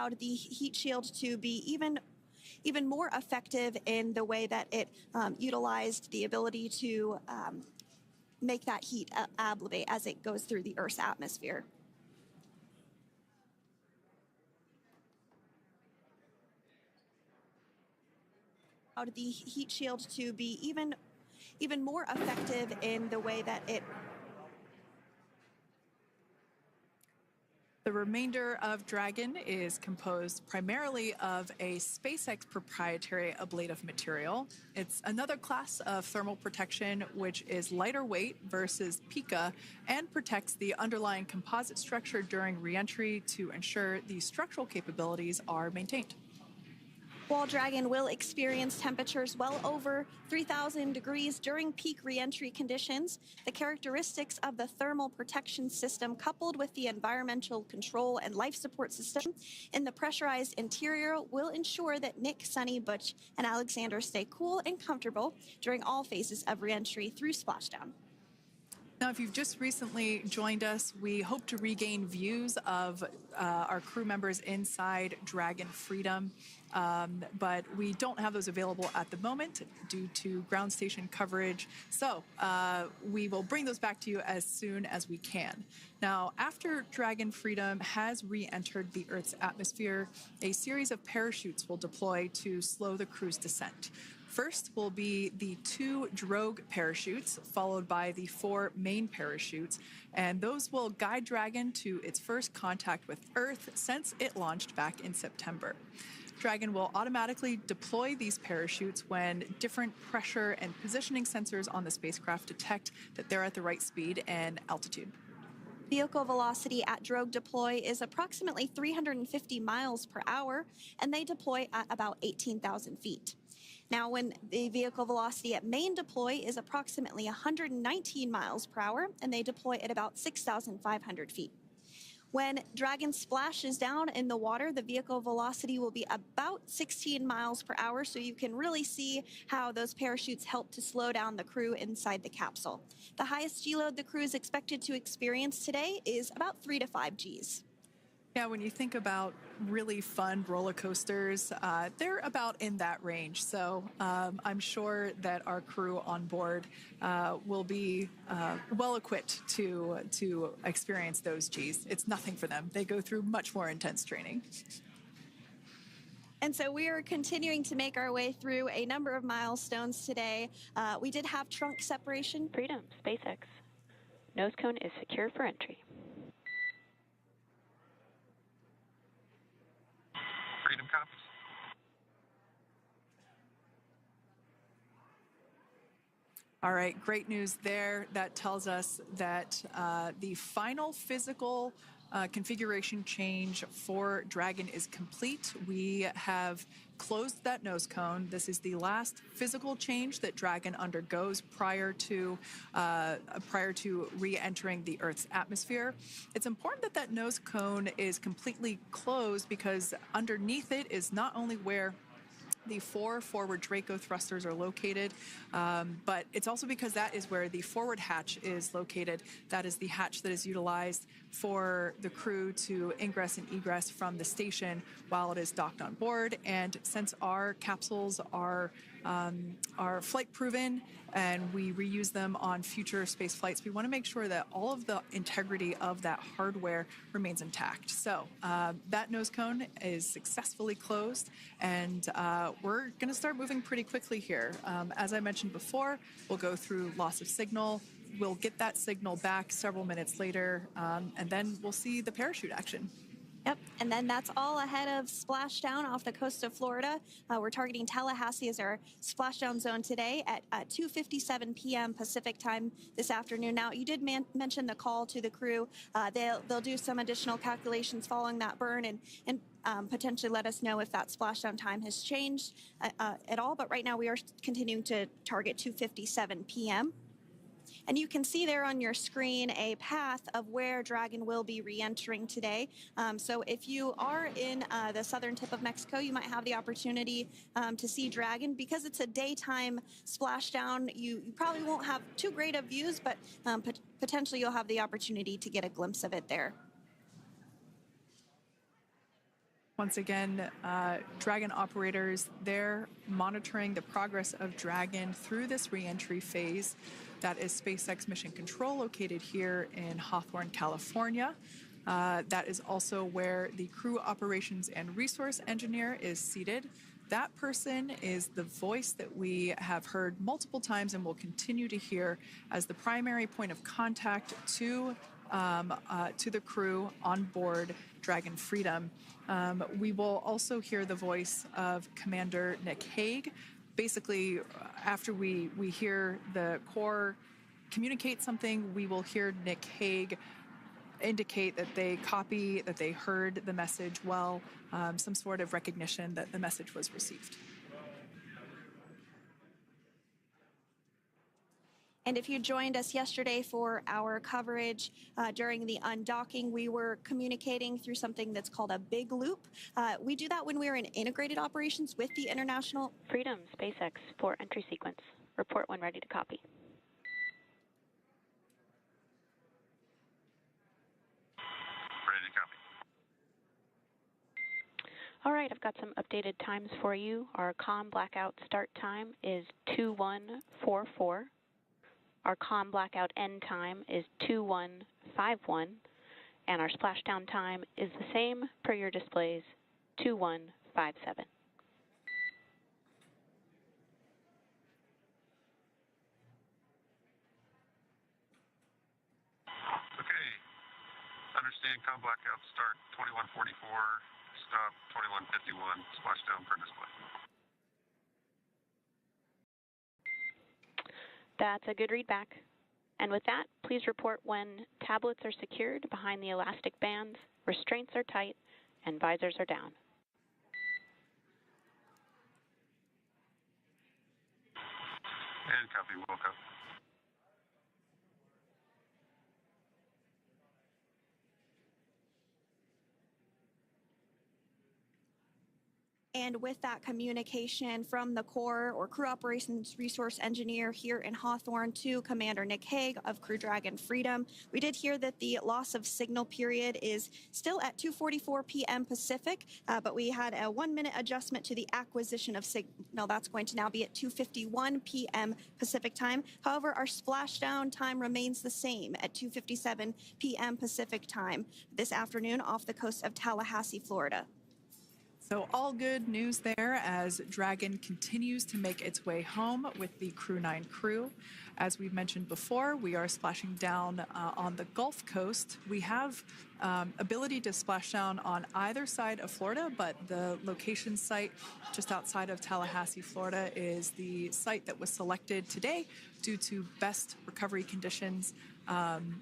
allowed the heat shield to be even more effective in the way that it utilized the ability to make that heat ablevate as it goes through the Earth's atmosphere. Allowed the heat shield to be even more effective in the way that it. The remainder of Dragon is composed primarily of a SpaceX proprietary ablative material. It's another class of thermal protection which is lighter weight versus Pika and protects the underlying composite structure during reentry to ensure the structural capabilities are maintained. While Dragon will experience temperatures well over 3,000 degrees during peak reentry conditions, the characteristics of the thermal protection system coupled with the environmental control and life support system in the pressurized interior will ensure that Nick, Sunny, Butch, and Alexander stay cool and comfortable during all phases of reentry through splashdown. Now, if you've just recently joined us, we hope to regain views of our crew members inside Dragon Freedom. But we don't have those available at the moment due to ground station coverage. So we will bring those back to you as soon as we can. Now, after Dragon Freedom has re-entered the Earth's atmosphere, a series of parachutes will deploy to slow the crew's descent. First will be the 2 drogue parachutes, followed by the 4 main parachutes, and those will guide Dragon to its first contact with Earth since it launched back in September. Dragon will automatically deploy these parachutes when different pressure and positioning sensors on the spacecraft detect that they're at the right speed and altitude. Vehicle velocity at drogue deploy is approximately 350 miles per hour, and they deploy at about 18,000 feet. Now, when the vehicle velocity at main deploy is approximately 119 miles per hour, and they deploy at about 6,500 feet. When Dragon splashes down in the water, the vehicle velocity will be about 16 miles per hour, so you can really see how those parachutes help to slow down the crew inside the capsule. The highest G-load the crew is expected to experience today is about 3 to 5 Gs. Yeah, when you think about really fun roller coasters, they're about in that range. So I'm sure that our crew on board will be well equipped to experience those Gs. It's nothing for them. They go through much more intense training. And so we are continuing to make our way through a number of milestones today. We did have trunk separation. Freedom, SpaceX. Nose cone is secure for entry. Freedom copies. All right, great news there. That tells us that the final physical configuration change for Dragon is complete. We have closed that nose cone. This is the last physical change that Dragon undergoes prior to re-entering the Earth's atmosphere. It's important that that nose cone is completely closed because underneath it is not only where the 4 forward Draco thrusters are located, but it's also because that is where the forward hatch is located. That is the hatch that is utilized for the crew to ingress and egress from the station while it is docked on board. And since our capsules are flight proven and we reuse them on future space flights, we want to make sure that all of the integrity of that hardware remains intact. So that nose cone is successfully closed, and we're going to start moving pretty quickly here. As I mentioned before, we'll go through loss of signal. We'll get that signal back several minutes later, and then we'll see the parachute action. Yep, and then that's all ahead of splashdown off the coast of Florida. We're targeting Tallahassee as our splashdown zone today at 2:57 p.m. Pacific time this afternoon. Now, you did mention the call to the crew. They'll do some additional calculations following that burn and potentially let us know if that splashdown time has changed at all. But right now, we are continuing to target 2:57 p.m. And you can see there on your screen a path of where Dragon will be re-entering today. So if you are in the southern tip of Mexico, you might have the opportunity to see Dragon. Because it's a daytime splashdown, you probably won't have too great of views, but potentially you'll have the opportunity to get a glimpse of it there. Once again, Dragon operators, they're monitoring the progress of Dragon through this reentry phase. That is SpaceX Mission Control, located here in Hawthorne, California. That is also where the crew operations and resource engineer is seated. That person is the voice that we have heard multiple times and will continue to hear as the primary point of contact to the crew on board Dragon Freedom. We will also hear the voice of Commander Nick Hague. Basically, after we hear the Corps communicate something, we will hear Nick Hague indicate that they copy, that they heard the message well, some sort of recognition that the message was received. And if you joined us yesterday for our coverage during the undocking, we were communicating through something that's called a big loop. We do that when we're in integrated operations with the International. Freedom, SpaceX, for entry sequence. Report when ready to copy. Ready to copy. All right, I've got some updated times for you. Our comm blackout start time is 2144. Our comm blackout end time is 2151, and our splashdown time is the same per your displays, 2157. Okay. Understand comm blackout start 2144, stop 2151, splashdown per display. That's a good readback. And with that, please report when tablets are secured behind the elastic bands, restraints are tight, and visors are down. And copy, will copy. And with that communication from the Corps or Crew Operations Resource Engineer here in Hawthorne to Commander Nick Hague of Crew Dragon Freedom, we did hear that the loss of signal period is still at 2:44 p.m. Pacific, but we had a 1-minute adjustment to the acquisition of signal. That's going to now be at 2:51 p.m. Pacific time. However, our splashdown time remains the same at 2:57 p.m. Pacific time this afternoon off the coast of Tallahassee, Florida. So all good news there as Dragon continues to make its way home with the Crew 9 crew. As we've mentioned before, we are splashing down on the Gulf Coast. We have ability to splash down on either side of Florida, but the location site just outside of Tallahassee, Florida is the site that was selected today due to best recovery conditions.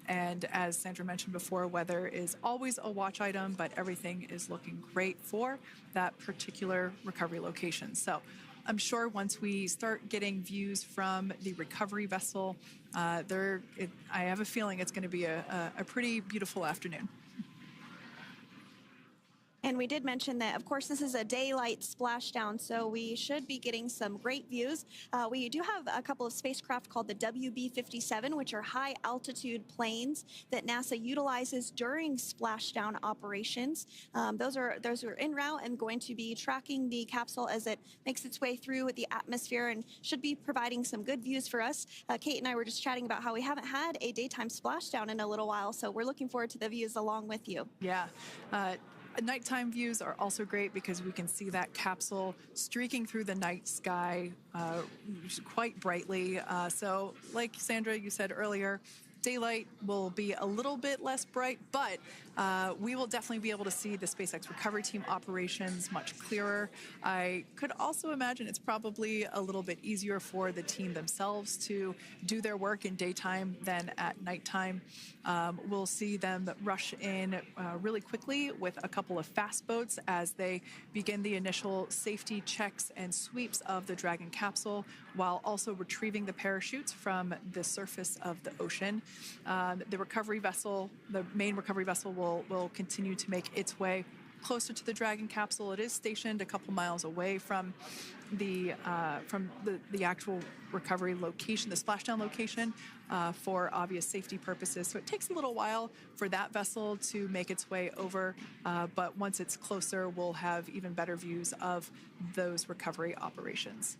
And as Sandra mentioned before, weather is always a watch item, but everything is looking great for that particular recovery location. So I'm sure once we start getting views from the recovery vessel, I have a feeling it's going to be a pretty beautiful afternoon. And we did mention that, of course, this is a daylight splashdown, so we should be getting some great views. We do have a couple of spacecraft called the WB-57, which are high-altitude planes that NASA utilizes during splashdown operations. Those are en route and going to be tracking the capsule as it makes its way through the atmosphere and should be providing some good views for us. Kate and I were just chatting about how we haven't had a daytime splashdown in a little while, so we're looking forward to the views along with you. Yeah. Nighttime views are also great because we can see that capsule streaking through the night sky quite brightly. So like Sandra, you said earlier, daylight will be a little bit less bright, but we will definitely be able to see the SpaceX recovery team operations much clearer. I could also imagine it's probably a little bit easier for the team themselves to do their work in daytime than at nighttime. We'll see them rush in really quickly with a couple of fast boats as they begin the initial safety checks and sweeps of the Dragon capsule, while also retrieving the parachutes from the surface of the ocean. The recovery vessel, the main recovery vessel, will continue to make its way closer to the Dragon capsule. It is stationed a couple miles away from the actual recovery location, the splashdown location, for obvious safety purposes. So it takes a little while for that vessel to make its way over, but once it's closer, we'll have even better views of those recovery operations.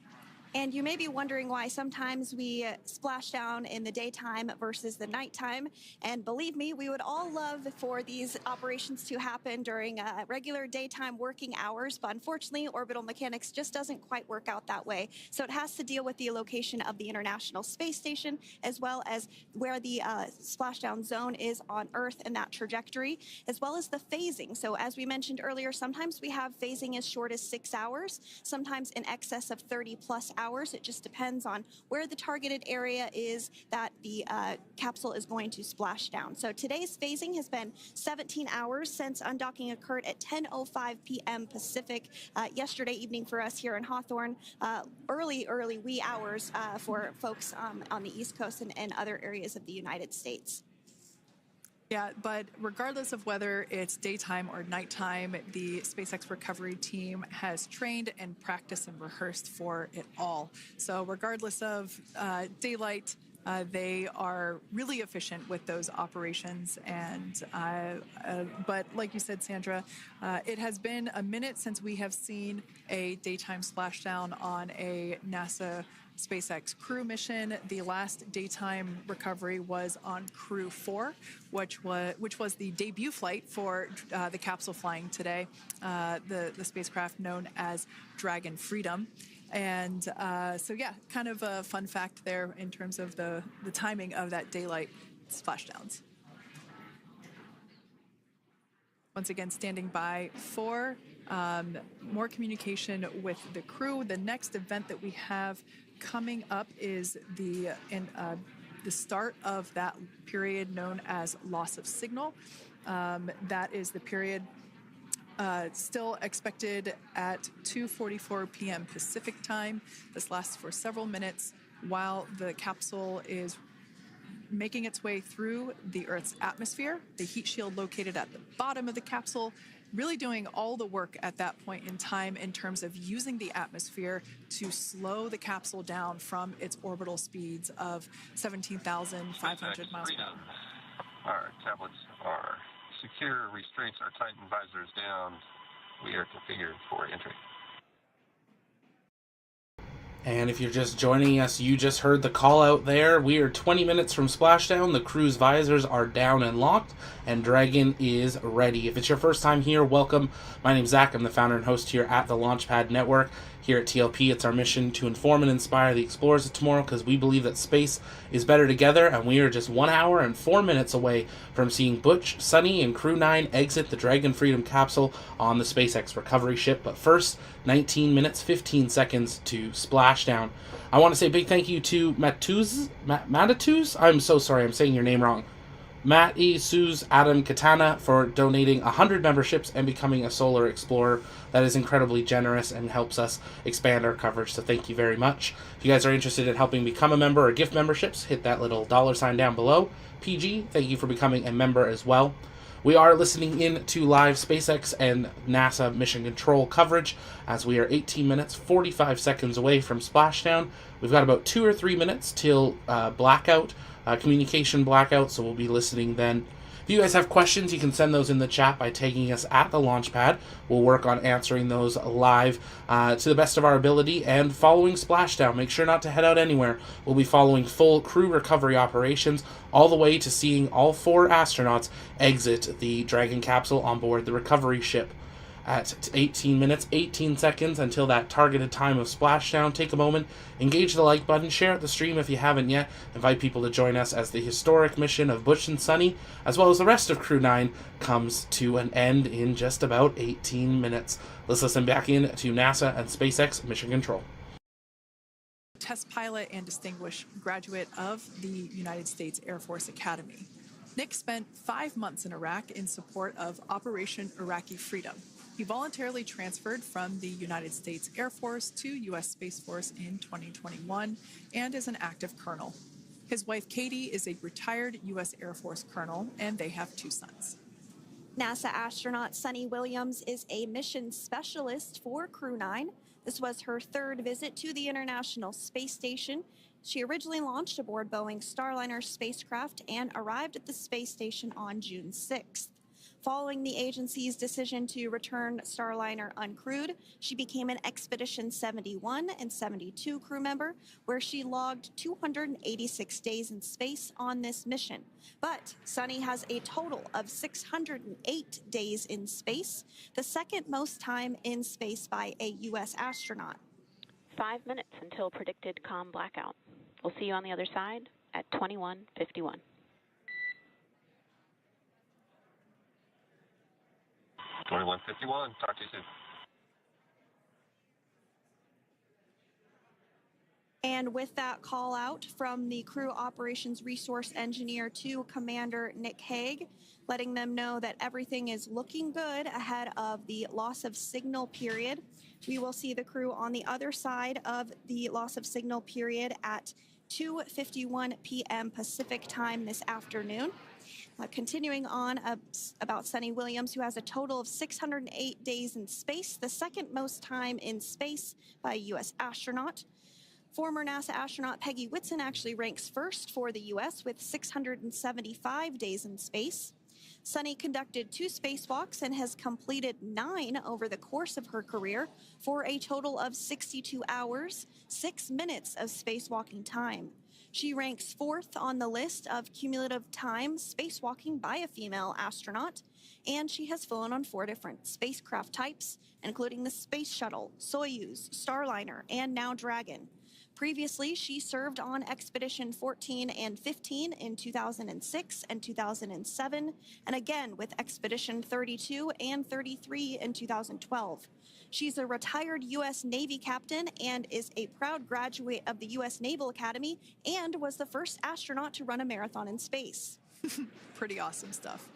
And you may be wondering why sometimes we splash down in the daytime versus the nighttime. And believe me, we would all love for these operations to happen during regular daytime working hours. But unfortunately, orbital mechanics just doesn't quite work out that way. So it has to deal with the location of the International Space Station, as well as where the splashdown zone is on Earth and that trajectory, as well as the phasing. So as we mentioned earlier, sometimes we have phasing as short as 6 hours, sometimes in excess of 30 plus hours. It just depends on where the targeted area is that the capsule is going to splash down. So today's phasing has been 17 hours since undocking occurred at 10:05 p.m. Pacific yesterday evening for us here in Hawthorne. Early wee hours for folks on the East Coast and other areas of the United States. Yeah, but regardless of whether it's daytime or nighttime, the SpaceX recovery team has trained and practiced and rehearsed for it all. So regardless of daylight, they are really efficient with those operations. And but like you said, Sandra, it has been a minute since we have seen a daytime splashdown on a NASA SpaceX crew mission. The last daytime recovery was on Crew 4, which was the debut flight for the capsule flying today, the spacecraft known as Dragon Freedom. And so, yeah, kind of a fun fact there in terms of the timing of that daylight splashdowns. Once again, standing by for more communication with the crew. The next event that we have coming up is the start of that period known as loss of signal. That is the period still expected at 2:44 p.m. Pacific time. This lasts for several minutes while the capsule is making its way through the Earth's atmosphere. The heat shield located at the bottom of the capsule really doing all the work at that point in time in terms of using the atmosphere to slow the capsule down from its orbital speeds of 17,500 miles per hour. Our tablets are secure, restraints are tightened, visors down. We are configured for entry. And if you're just joining us, you just heard the call out there. We are 20 minutes from splashdown. The crew's visors are down and locked, and Dragon is ready. If it's your first time here, welcome. My name's Zach. I'm the founder and host here at the Launchpad Network. Here at TLP, it's our mission to inform and inspire the explorers of tomorrow because we believe that space is better together, and we are just 1 hour and 4 minutes away from seeing Butch, Suni, and Crew 9 exit the Dragon Freedom capsule on the SpaceX recovery ship. But first, 19 minutes, 15 seconds to splashdown. I want to say a big thank you to Matatuz. I'm so sorry, I'm saying your name wrong. Matt E. Suze Adam Katana for donating 100 memberships and becoming a solar explorer. That is incredibly generous and helps us expand our coverage, so thank you very much. If you guys are interested in helping become a member or gift memberships, hit that little $ down below. PG, thank you for becoming a member as well. We are listening in to live SpaceX and NASA mission control coverage as we are 18 minutes, 45 seconds away from splashdown. We've got about 2 or 3 minutes till blackout. Communication blackout, so we'll be listening then. If you guys have questions, you can send those in the chat by tagging us at the Launchpad. We'll work on answering those live to the best of our ability. And following splashdown, make sure not to head out anywhere. We'll be following full crew recovery operations all the way to seeing all 4 astronauts exit the Dragon capsule on board the recovery ship. At 18 minutes, 18 seconds until that targeted time of splashdown, take a moment, engage the like button, share out the stream if you haven't yet, invite people to join us as the historic mission of Butch and Suni, as well as the rest of Crew 9, comes to an end in just about 18 minutes. Let's listen back in to NASA and SpaceX Mission Control. Test pilot and distinguished graduate of the United States Air Force Academy. Nick spent 5 months in Iraq in support of Operation Iraqi Freedom. He voluntarily transferred from the United States Air Force to U.S. Space Force in 2021 and is an active colonel. His wife, Katie, is a retired U.S. Air Force colonel, and they have 2 sons. NASA astronaut Suni Williams is a mission specialist for Crew 9. This was her third visit to the International Space Station. She originally launched aboard Boeing Starliner spacecraft and arrived at the space station on June 6th. Following the agency's decision to return Starliner uncrewed, she became an Expedition 71 and 72 crew member, where she logged 286 days in space on this mission. But Suni has a total of 608 days in space, the second most time in space by a U.S. astronaut. 5 minutes until predicted comm blackout. We'll see you on the other side at 21:51. 21:51. Talk to you soon. And with that call out from the crew operations resource engineer to Commander Nick Hague, letting them know that everything is looking good ahead of the loss of signal period. We will see the crew on the other side of the loss of signal period at 2:51 p.m. Pacific time this afternoon. Continuing on about Suni Williams, who has a total of 608 days in space, the second most time in space by a U.S. astronaut. Former NASA astronaut Peggy Whitson actually ranks first for the U.S. with 675 days in space. Suni conducted 2 spacewalks and has completed 9 over the course of her career for a total of 62 hours, 6 minutes of spacewalking time. She ranks 4th on the list of cumulative time spacewalking by a female astronaut, and she has flown on 4 different spacecraft types, including the Space Shuttle, Soyuz, Starliner, and now Dragon. Previously, she served on Expedition 14 and 15 in 2006 and 2007, and again with Expedition 32 and 33 in 2012. She's a retired U.S. Navy captain and is a proud graduate of the U.S. Naval Academy and was the first astronaut to run a marathon in space. Pretty awesome stuff.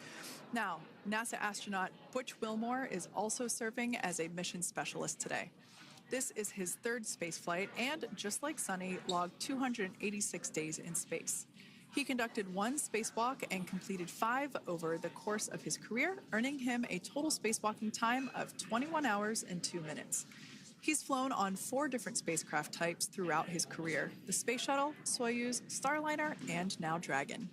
Now, NASA astronaut Butch Wilmore is also serving as a mission specialist today. This is his 3rd spaceflight and, just like Suni, logged 286 days in space. He conducted 1 spacewalk and completed 5 over the course of his career, earning him a total spacewalking time of 21 hours and 2 minutes. He's flown on 4 different spacecraft types throughout his career: the Space Shuttle, Soyuz, Starliner, and now Dragon.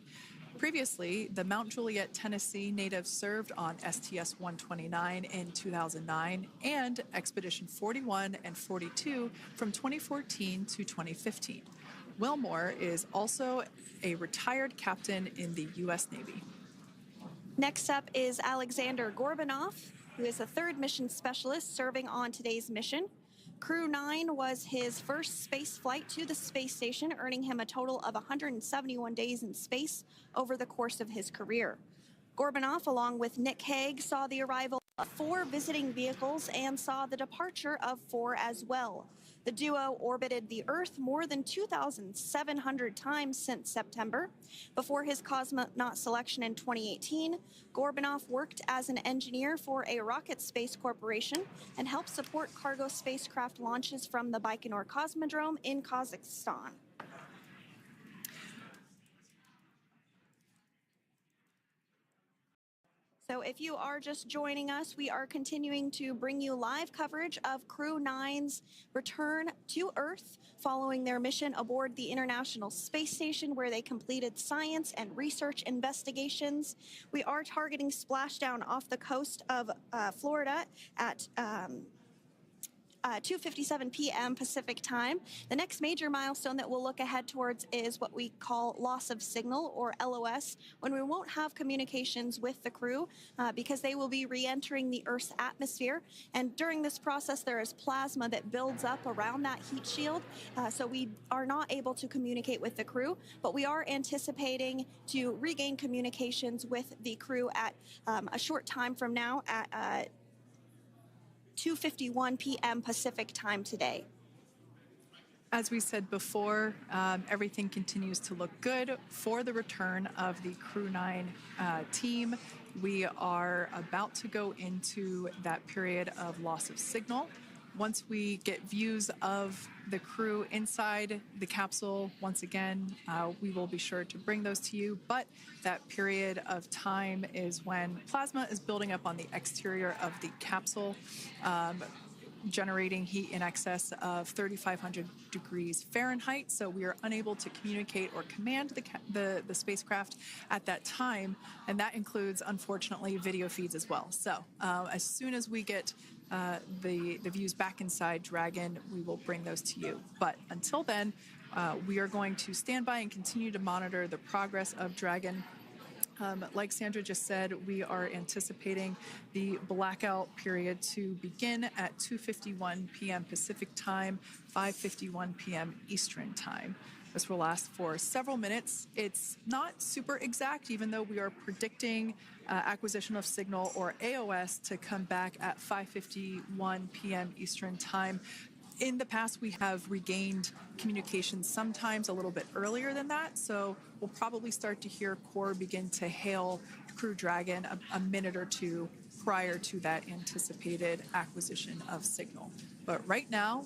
Previously, the Mount Juliet, Tennessee native served on STS-129 in 2009 and Expedition 41 and 42 from 2014 to 2015. Wilmore is also a retired captain in the U.S. Navy. Next up is Alexander Gorbunov, who is the 3rd mission specialist serving on today's mission. Crew 9 was his first space flight to the space station, earning him a total of 171 days in space over the course of his career. Gorbunov, along with Nick Hague, saw the arrival of 4 visiting vehicles and saw the departure of 4 as well. The duo orbited the Earth more than 2,700 times since September. Before his cosmonaut selection in 2018, Gorbunov worked as an engineer for a rocket space corporation and helped support cargo spacecraft launches from the Baikonur Cosmodrome in Kazakhstan. So if you are just joining us, we are continuing to bring you live coverage of Crew 9's return to Earth following their mission aboard the International Space Station, where they completed science and research investigations. We are targeting splashdown off the coast of Florida at 2:57 p.m. Pacific time. The next major milestone that we'll look ahead towards is what we call loss of signal, or LOS, when we won't have communications with the crew because they will be re-entering the Earth's atmosphere. And during this process, there is plasma that builds up around that heat shield, so we are not able to communicate with the crew, but we are anticipating to regain communications with the crew at a short time from now at 2:51 p.m. Pacific time today. As we said before, everything continues to look good for the return of the Crew 9 team. We are about to go into that period of loss of signal. once we get views of the crew inside the capsule, once again, we will be sure to bring those to you. But that period of time is when plasma is building up on the exterior of the capsule, generating heat in excess of 3,500 degrees Fahrenheit. So we are unable to communicate or command the spacecraft at that time. And that includes, unfortunately, video feeds as well. So as soon as we get the views back inside Dragon, we will bring those to you. But until then, we are going to stand by and continue to monitor the progress of Dragon. Like Sandra just said, we are anticipating the blackout period to begin at 2:51 p.m. Pacific time, 5:51 p.m. Eastern time. This will last for several minutes. It's not super exact, even though we are predicting acquisition of signal, or AOS, to come back at 5:51 p.m. Eastern time. In the past, we have regained communication sometimes a little bit earlier than that, so we'll probably start to hear Core begin to hail Crew Dragon a minute or two prior to that anticipated acquisition of signal. But right now,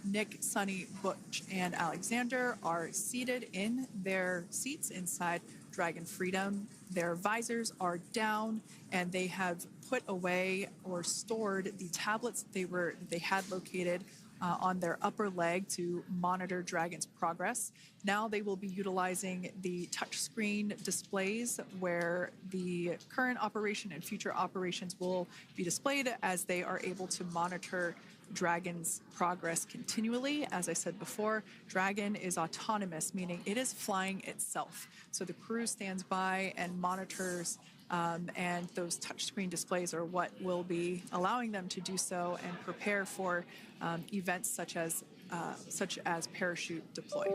Nick, Suni, Butch, and Alexander are seated in their seats inside Dragon Freedom. Their visors are down, and they have put away or stored the tablets they had located on their upper leg to monitor Dragon's progress. Now they will be utilizing the touchscreen displays where the current operation and future operations will be displayed as they are able to monitor Dragon's progress continually. As I said before, Dragon is autonomous, meaning it is flying itself. So the crew stands by and monitors, and those touchscreen displays are what will be allowing them to do so and prepare for events such as parachute deploy.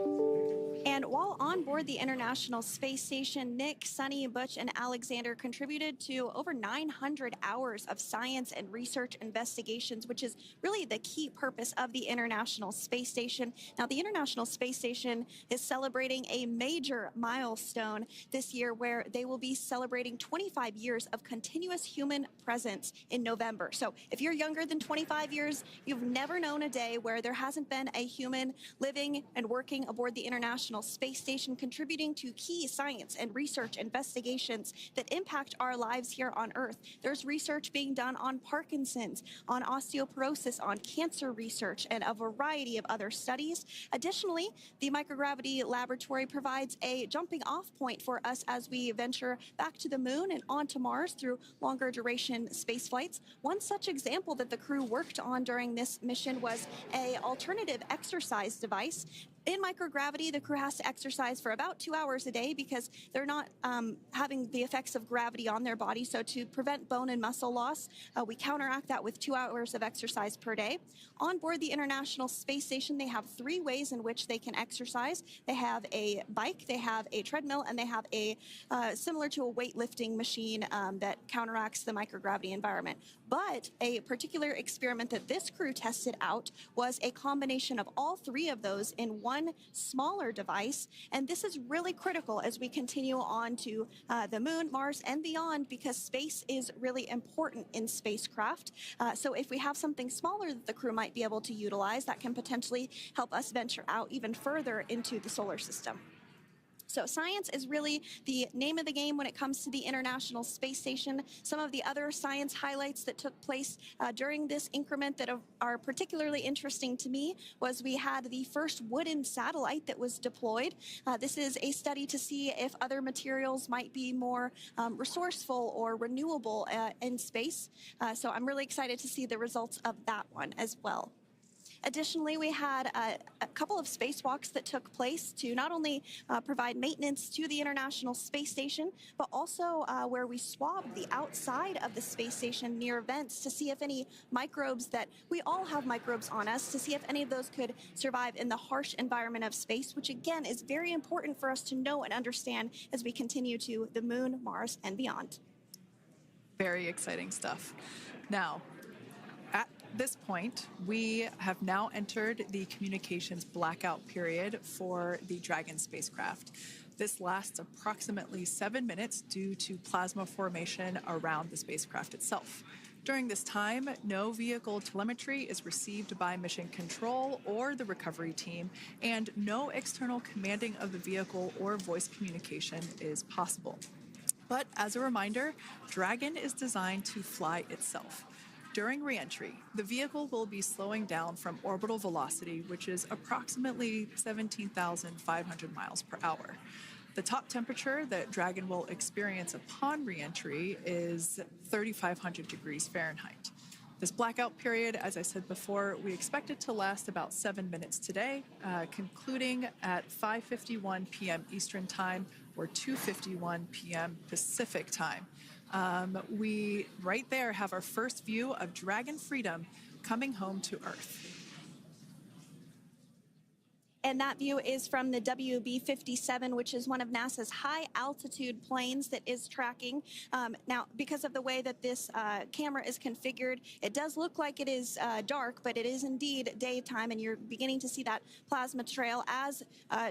And while on board the International Space Station, Nick, Suni, Butch, and Alexander contributed to over 900 hours of science and research investigations, which is really the key purpose of the International Space Station. Now, the International Space Station is celebrating a major milestone this year, where they will be celebrating 25 years of continuous human presence in November. So if you're younger than 25 years, you've never known a day where there hasn't been a human living and working aboard the International Space Station, contributing to key science and research investigations that impact our lives here on Earth. There's research being done on Parkinson's, on osteoporosis, on cancer research, and a variety of other studies. Additionally, the microgravity laboratory provides a jumping off point for us as we venture back to the moon and onto Mars through longer duration space flights. One such example that the crew worked on during this mission was an alternative exercise device. In microgravity, the crew has to exercise for about 2 hours a day because they're not having the effects of gravity on their body. So to prevent bone and muscle loss, we counteract that with 2 hours of exercise per day. On board the International Space Station, they have 3 ways in which they can exercise. They have a bike, they have a treadmill, and they have a similar to a weightlifting machine that counteracts the microgravity environment. But a particular experiment that this crew tested out was a combination of all 3 of those in one smaller device. And this is really critical as we continue on to the moon, Mars, and beyond, because space is really important in spacecraft. So if we have something smaller that the crew might be able to utilize, that can potentially help us venture out even further into the solar system. So science is really the name of the game when it comes to the International Space Station. Some of the other science highlights that took place during this increment that are particularly interesting to me was we had the first wooden satellite that was deployed. This is a study to see if other materials might be more resourceful or renewable in space. So I'm really excited to see the results of that one as well. Additionally, we had a couple of spacewalks that took place to not only provide maintenance to the International Space Station, but also where we swabbed the outside of the space station near vents to see if any microbes that we all have microbes on us, to see if any of those could survive in the harsh environment of space, which again is very important for us to know and understand as we continue to the moon, Mars, and beyond. Very exciting stuff. Now, at this point, we have now entered the communications blackout period for the Dragon spacecraft. This lasts approximately 7 minutes due to plasma formation around the spacecraft itself. During this time, no vehicle telemetry is received by mission control or the recovery team, and no external commanding of the vehicle or voice communication is possible. But as a reminder, Dragon is designed to fly itself. During reentry, the vehicle will be slowing down from orbital velocity, which is approximately 17,500 miles per hour. The top temperature that Dragon will experience upon reentry is 3,500 degrees Fahrenheit. This blackout period, as I said before, we expect it to last about 7 minutes today, concluding at 5:51 p.m. Eastern Time or 2:51 p.m. Pacific Time. We, right there, have our first view of Dragon Freedom coming home to Earth. And that view is from the WB-57, which is one of NASA's high-altitude planes that is tracking. Now, because of the way that this camera is configured, it does look like it is dark, but it is indeed daytime, and you're beginning to see that plasma trail as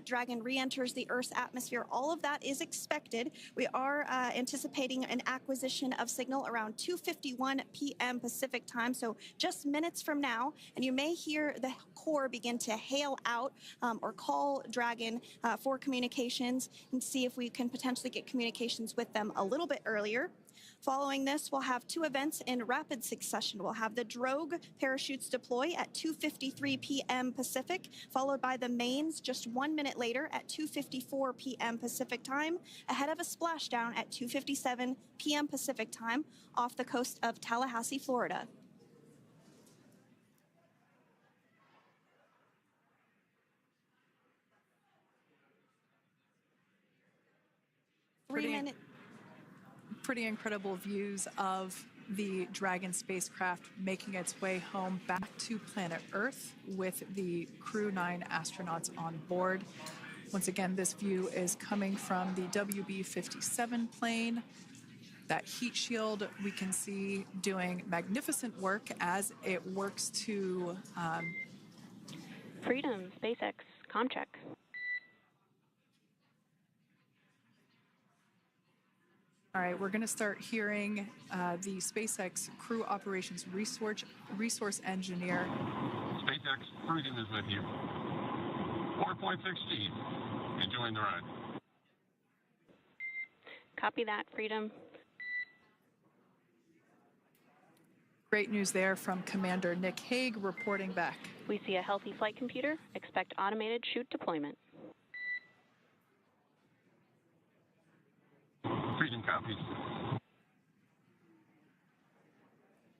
Dragon re-enters the Earth's atmosphere. All of that is expected. We are anticipating an acquisition of signal around 2:51 p.m. Pacific Time, so just minutes from now, and you may hear the Corps begin to hail out or call Dragon for communications and see if we can potentially get communications with them a little bit earlier. Following this, we'll have two events in rapid succession. We'll have the drogue parachutes deploy at 2:53 p.m. Pacific, followed by the mains just 1 minute later at 2:54 p.m. Pacific Time, ahead of a splashdown at 2:57 p.m. Pacific Time off the coast of Tallahassee, Florida. Pretty incredible views of the Dragon spacecraft making its way home back to planet Earth with the Crew 9 astronauts on board. Once again, this view is coming from the WB-57 plane. That heat shield we can see doing magnificent work as it works to... Freedom, SpaceX, Comcheck. All right, we're going to start hearing the SpaceX Crew Operations Resource Engineer. SpaceX Freedom is with you. 4.6 feet. Enjoying the ride. Copy that, Freedom. Great news there from Commander Nick Hague reporting back. We see a healthy flight computer. Expect automated chute deployment. Freedom copies.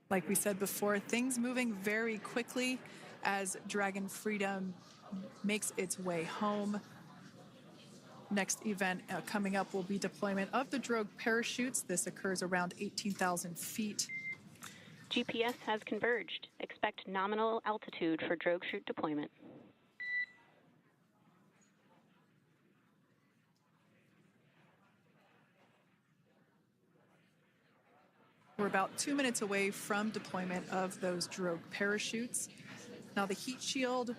Like we said before, things moving very quickly as Dragon Freedom makes its way home. Next event coming up will be deployment of the drogue parachutes. This occurs around 18,000 feet. GPS has converged. Expect nominal altitude for drogue chute deployment. We're about 2 minutes away from deployment of those drogue parachutes. Now the heat shield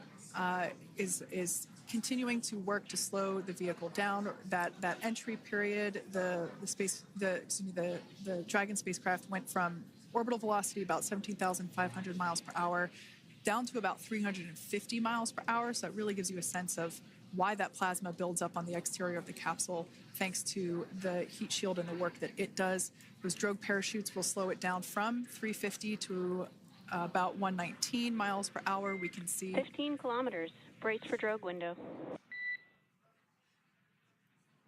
is continuing to work to slow the vehicle down. That entry period, the Dragon spacecraft went from orbital velocity about 17,500 miles per hour down to about 350 miles per hour. So it really gives you a sense of why that plasma builds up on the exterior of the capsule, thanks to the heat shield and the work that it does. Those drogue parachutes will slow it down from 350 to about 119 miles per hour. We can see 15 kilometers. Brace for drogue window.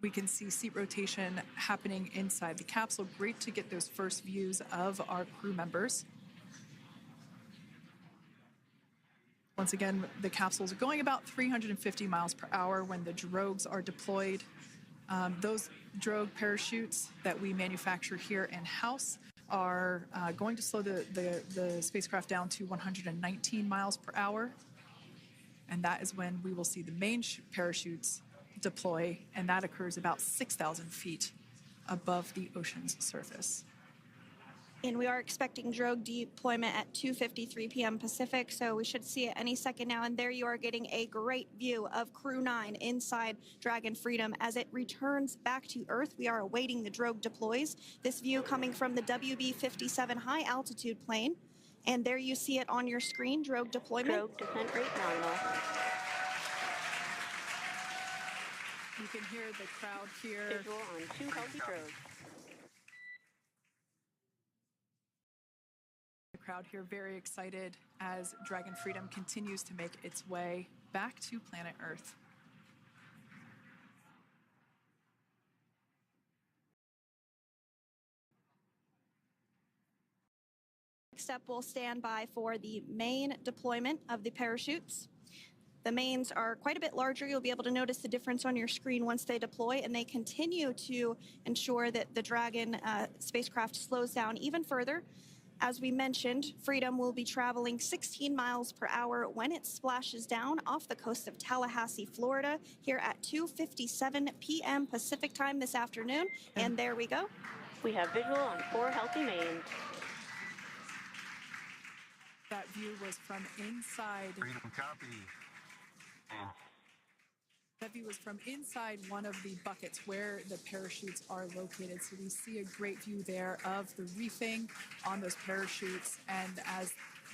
We can see seat rotation happening inside the capsule. Great to get those first views of our crew members. Once again, the capsules are going about 350 miles per hour when the drogues are deployed. Those drogue parachutes that we manufacture here in-house are going to slow the spacecraft down to 119 miles per hour. And that is when we will see the main parachutes deploy, and that occurs about 6,000 feet above the ocean's surface. And we are expecting drogue deployment at 2:53 p.m. Pacific, so we should see it any second now. And there you are getting a great view of Crew 9 inside Dragon Freedom as it returns back to Earth. We are awaiting the drogue deploys. This view coming from the WB-57 high altitude plane. And there you see it on your screen, drogue deployment. Drogue descent rate nominal. You can hear the crowd here. Visual on 2 healthy drogues. The crowd here very excited as Dragon Freedom continues to make its way back to planet Earth. Next up, we'll stand by for the main deployment of the parachutes. The mains are quite a bit larger. You'll be able to notice the difference on your screen once they deploy, and they continue to ensure that the Dragon spacecraft slows down even further. As we mentioned, Freedom will be traveling 16 miles per hour when it splashes down off the coast of Tallahassee, Florida, here at 2:57 p.m. Pacific time this afternoon. And there we go. We have visual on 4 healthy mains. That view was from inside. Freedom copy. And That view was from inside one of the buckets where the parachutes are located. So we see a great view there of the reefing on those parachutes. And as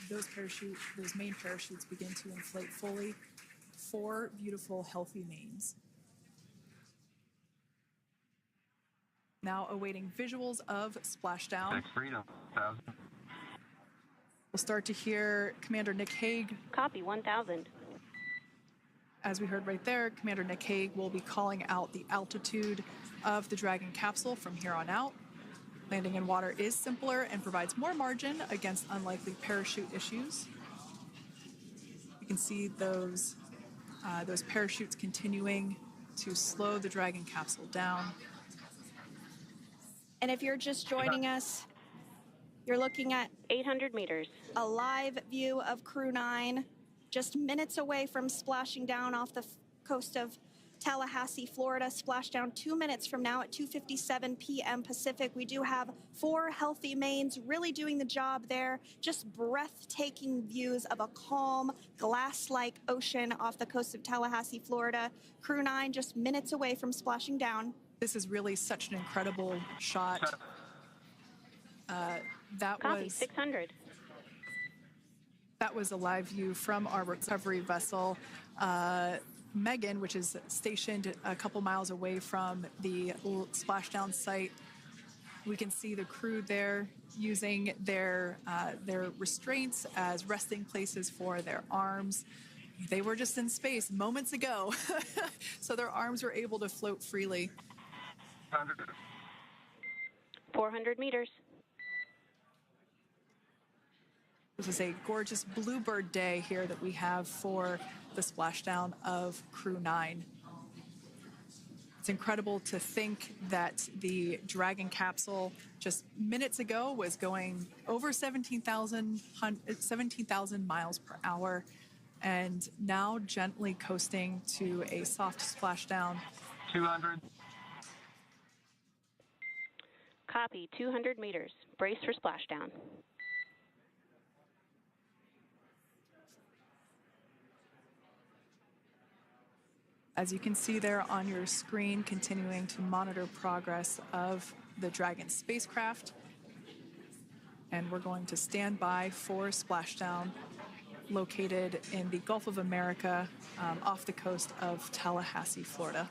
those main parachutes begin to inflate fully, 4 beautiful, healthy mains. Now awaiting visuals of splashdown. Freedom 1000. We'll start to hear Commander Nick Hague. Copy 1000. As we heard right there, Commander Nick Hague will be calling out the altitude of the Dragon capsule from here on out. Landing in water is simpler and provides more margin against unlikely parachute issues. You can see those parachutes continuing to slow the Dragon capsule down. And if you're just joining us, you're looking at 800 meters. a live view of Crew 9, just minutes away from splashing down off the coast of Tallahassee, Florida. Splashdown 2 minutes from now at 2:57 p.m. Pacific. We do have 4 healthy mains really doing the job there. Just breathtaking views of a calm, glass-like ocean off the coast of Tallahassee, Florida. Crew 9 just minutes away from splashing down. This is really such an incredible shot. Copy 600. That was a live view from our recovery vessel, Megan, which is stationed a couple miles away from the splashdown site. We can see the crew there using their restraints as resting places for their arms. They were just in space moments ago, so their arms were able to float freely. 400 meters. This is a gorgeous bluebird day here that we have for the splashdown of Crew 9. It's incredible to think that the Dragon capsule just minutes ago was going over 17,000 miles per hour and now gently coasting to a soft splashdown. 200. Copy 200 meters. Brace for splashdown. As you can see there on your screen, continuing to monitor progress of the Dragon spacecraft. And we're going to stand by for splashdown located in the Gulf of America off the coast of Tallahassee, Florida.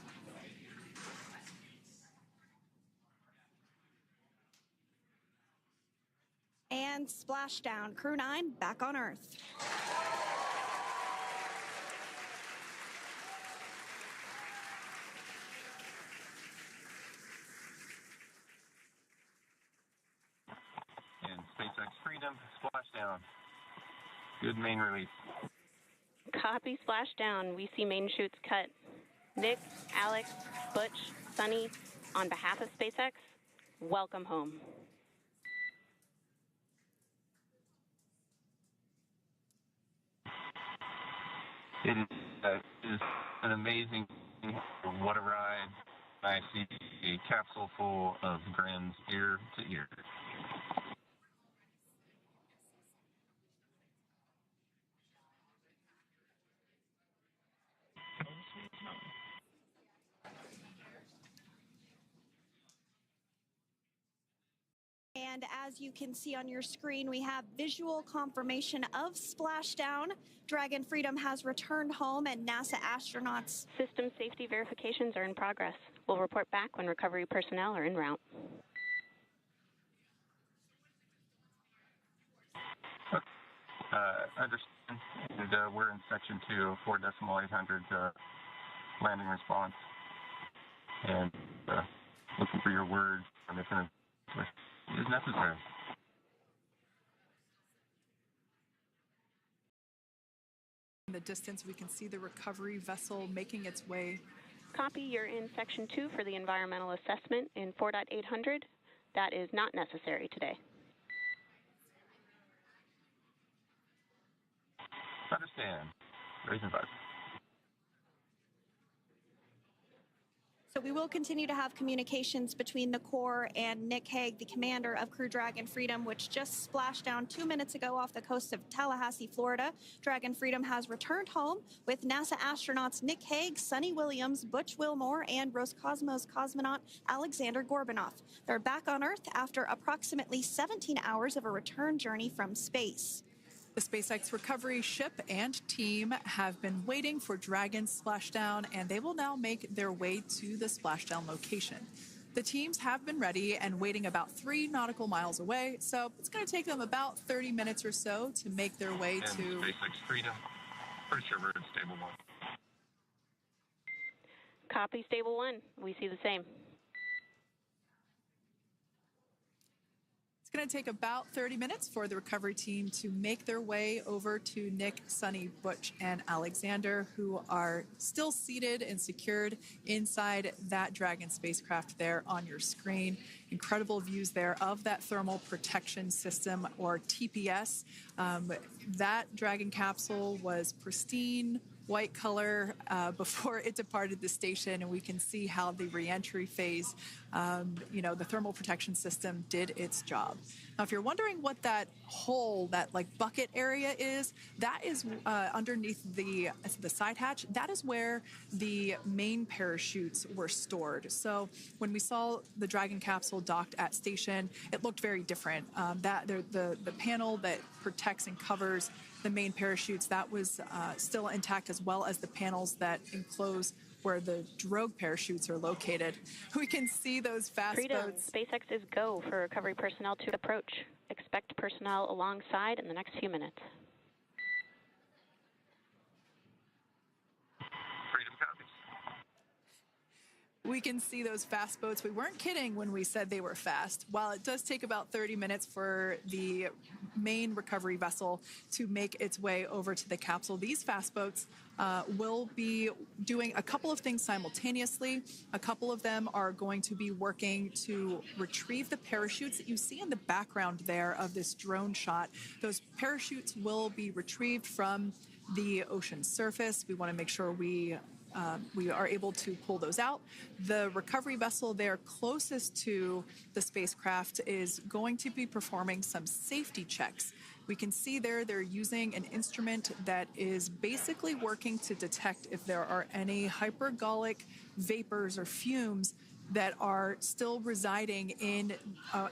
And splashdown. Crew 9 back on Earth. And SpaceX Freedom, splashdown. Good main release. Copy splashdown. We see main chutes cut. Nick, Alex, Butch, Suni, on behalf of SpaceX, welcome home. It is an amazing, what a ride. I see a capsule full of grins ear to ear. And as you can see on your screen, we have visual confirmation of splashdown. Dragon Freedom has returned home, and NASA astronauts. System safety verifications are in progress. We'll report back when recovery personnel are en route. Understand. And we're in section 2 of 4.800 landing response. And looking for your word on if it is necessary. In the distance, we can see the recovery vessel making its way. Copy, you're in section 2 for the environmental assessment in 4.800. That is not necessary today. Understand. Raising 5. So we will continue to have communications between the Corps and Nick Hague, the commander of Crew Dragon Freedom, which just splashed down 2 minutes ago off the coast of Tallahassee, Florida. Dragon Freedom has returned home with NASA astronauts Nick Hague, Suni Williams, Butch Wilmore, and Roscosmos cosmonaut Alexander Gorbunov. They're back on Earth after approximately 17 hours of a return journey from space. The SpaceX recovery ship and team have been waiting for Dragon's splashdown, and they will now make their way to the splashdown location. The teams have been ready and waiting about 3 nautical miles away, so it's going to take them about 30 minutes or so to make their way and to SpaceX Freedom. Pretty sure we're in stable 1. Copy, stable 1. We see the same. It's going to take about 30 minutes for the recovery team to make their way over to Nick, Suni, Butch, and Alexander, who are still seated and secured inside that Dragon spacecraft there on your screen. Incredible views there of that thermal protection system, or TPS. That Dragon capsule was pristine, white color before it departed the station, and we can see how the reentry phase, the thermal protection system did its job. Now, if you're wondering what that hole, that like bucket area is, that is underneath the side hatch. That is where the main parachutes were stored. So when we saw the Dragon capsule docked at station, it looked very different. The panel that protects and covers the main parachutes, that was still intact, as well as the panels that enclose where the drogue parachutes are located. We can see those fast boats. SpaceX is go for recovery personnel to approach. Expect personnel alongside in the next few minutes. Freedom copies. We can see those fast boats. We weren't kidding when we said they were fast. While it does take about 30 minutes for the main recovery vessel to make its way over to the capsule, these fast boats will be doing a couple of things simultaneously. A couple of them are going to be working to retrieve the parachutes that you see in the background there of this drone shot. Those parachutes will be retrieved from the ocean surface. We want to make sure we are able to pull those out. The recovery vessel there closest to the spacecraft is going to be performing some safety checks. We can see there they're using an instrument that is basically working to detect if there are any hypergolic vapors or fumes that are still residing in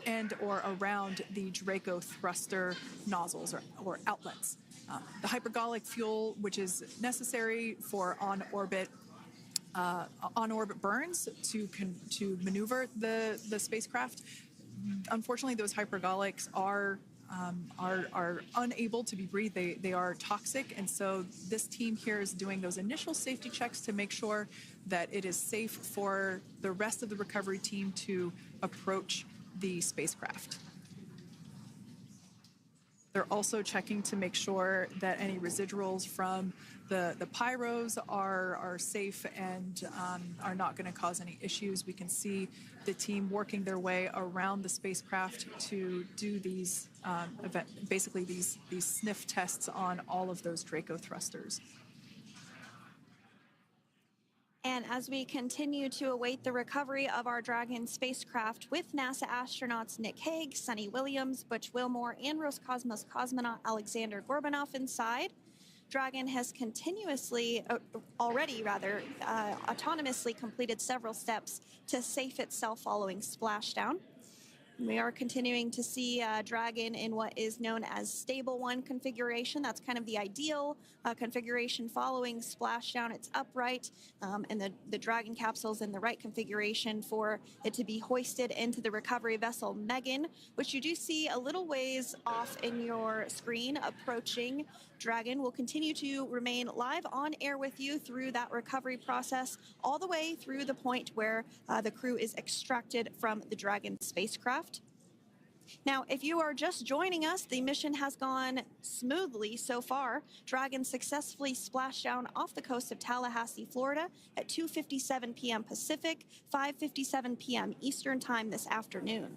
and or around the Draco thruster nozzles or outlets. The hypergolic fuel, which is necessary for on-orbit burns to maneuver the spacecraft. Unfortunately, those hypergolics are unable to be breathed. They are toxic, and so this team here is doing those initial safety checks to make sure that it is safe for the rest of the recovery team to approach the spacecraft. They're also checking to make sure that any residuals from the pyros are safe and are not going to cause any issues. We can see the team working their way around the spacecraft to do these basically these sniff tests on all of those Draco thrusters. And as we continue to await the recovery of our Dragon spacecraft with NASA astronauts Nick Hague, Suni Williams, Butch Wilmore, and Roscosmos cosmonaut Alexander Gorbunov inside, Dragon has autonomously completed several steps to safe itself following splashdown. We are continuing to see Dragon in what is known as stable 1 configuration. That's kind of the ideal configuration following splashdown. It's upright, and the Dragon capsule is in the right configuration for it to be hoisted into the recovery vessel Megan, which you do see a little ways off in your screen approaching. Dragon will continue to remain live on air with you through that recovery process, all the way through the point where the crew is extracted from the Dragon spacecraft. Now, if you are just joining us, the mission has gone smoothly so far. Dragon successfully splashed down off the coast of Tallahassee, Florida at 2:57 p.m. Pacific, 5:57 p.m. Eastern Time this afternoon.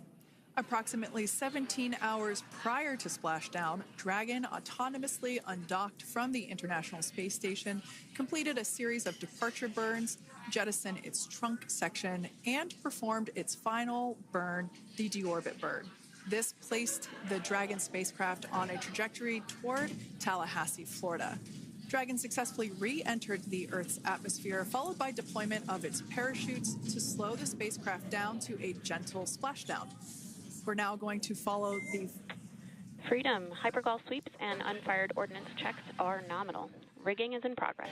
Approximately 17 hours prior to splashdown, Dragon autonomously undocked from the International Space Station, completed a series of departure burns, jettisoned its trunk section, and performed its final burn, the deorbit burn. This placed the Dragon spacecraft on a trajectory toward Tallahassee, Florida. Dragon successfully re-entered the Earth's atmosphere, followed by deployment of its parachutes to slow the spacecraft down to a gentle splashdown. We're now going to follow the Freedom. Hypergol sweeps and unfired ordnance checks are nominal. Rigging is in progress.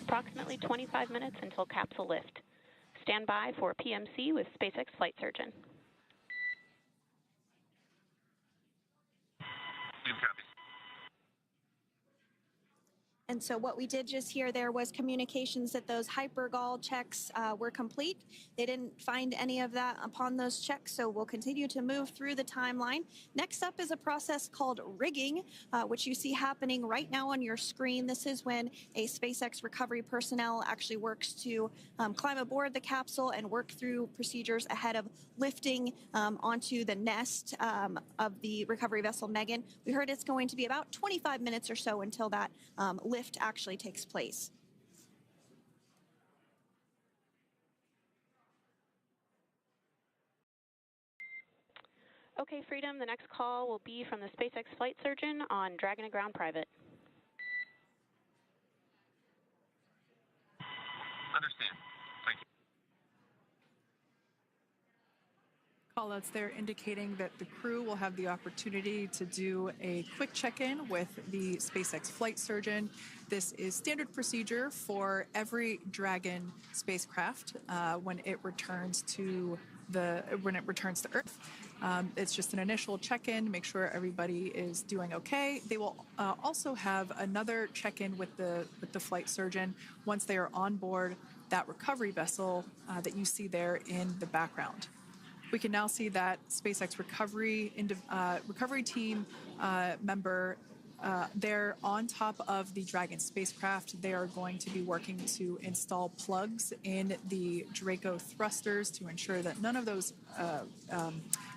Approximately 25 minutes until capsule lift. Stand by for PMC with SpaceX flight surgeon. And so what we did just hear there was communications that those hypergol checks were complete. They didn't find any of that upon those checks, so we'll continue to move through the timeline. Next up is a process called rigging, which you see happening right now on your screen. This is when a SpaceX recovery personnel actually works to climb aboard the capsule and work through procedures ahead of lifting onto the nest of the recovery vessel Megan. We heard it's going to be about 25 minutes or so until that lift actually takes place. Okay, Freedom, the next call will be from the SpaceX flight surgeon on Dragon and Ground Private. Understand. Thank you. callouts there indicating that the crew will have the opportunity to do a quick check-in with the SpaceX flight surgeon. This is standard procedure for every Dragon spacecraft when it returns to Earth. It's just an initial check-in, make sure everybody is doing okay. They will also have another check-in with the flight surgeon once they are on board that recovery vessel that you see there in the background. We can now see that SpaceX recovery team member they're on top of the Dragon spacecraft. They are going to be working to install plugs in the Draco thrusters to ensure that none of those,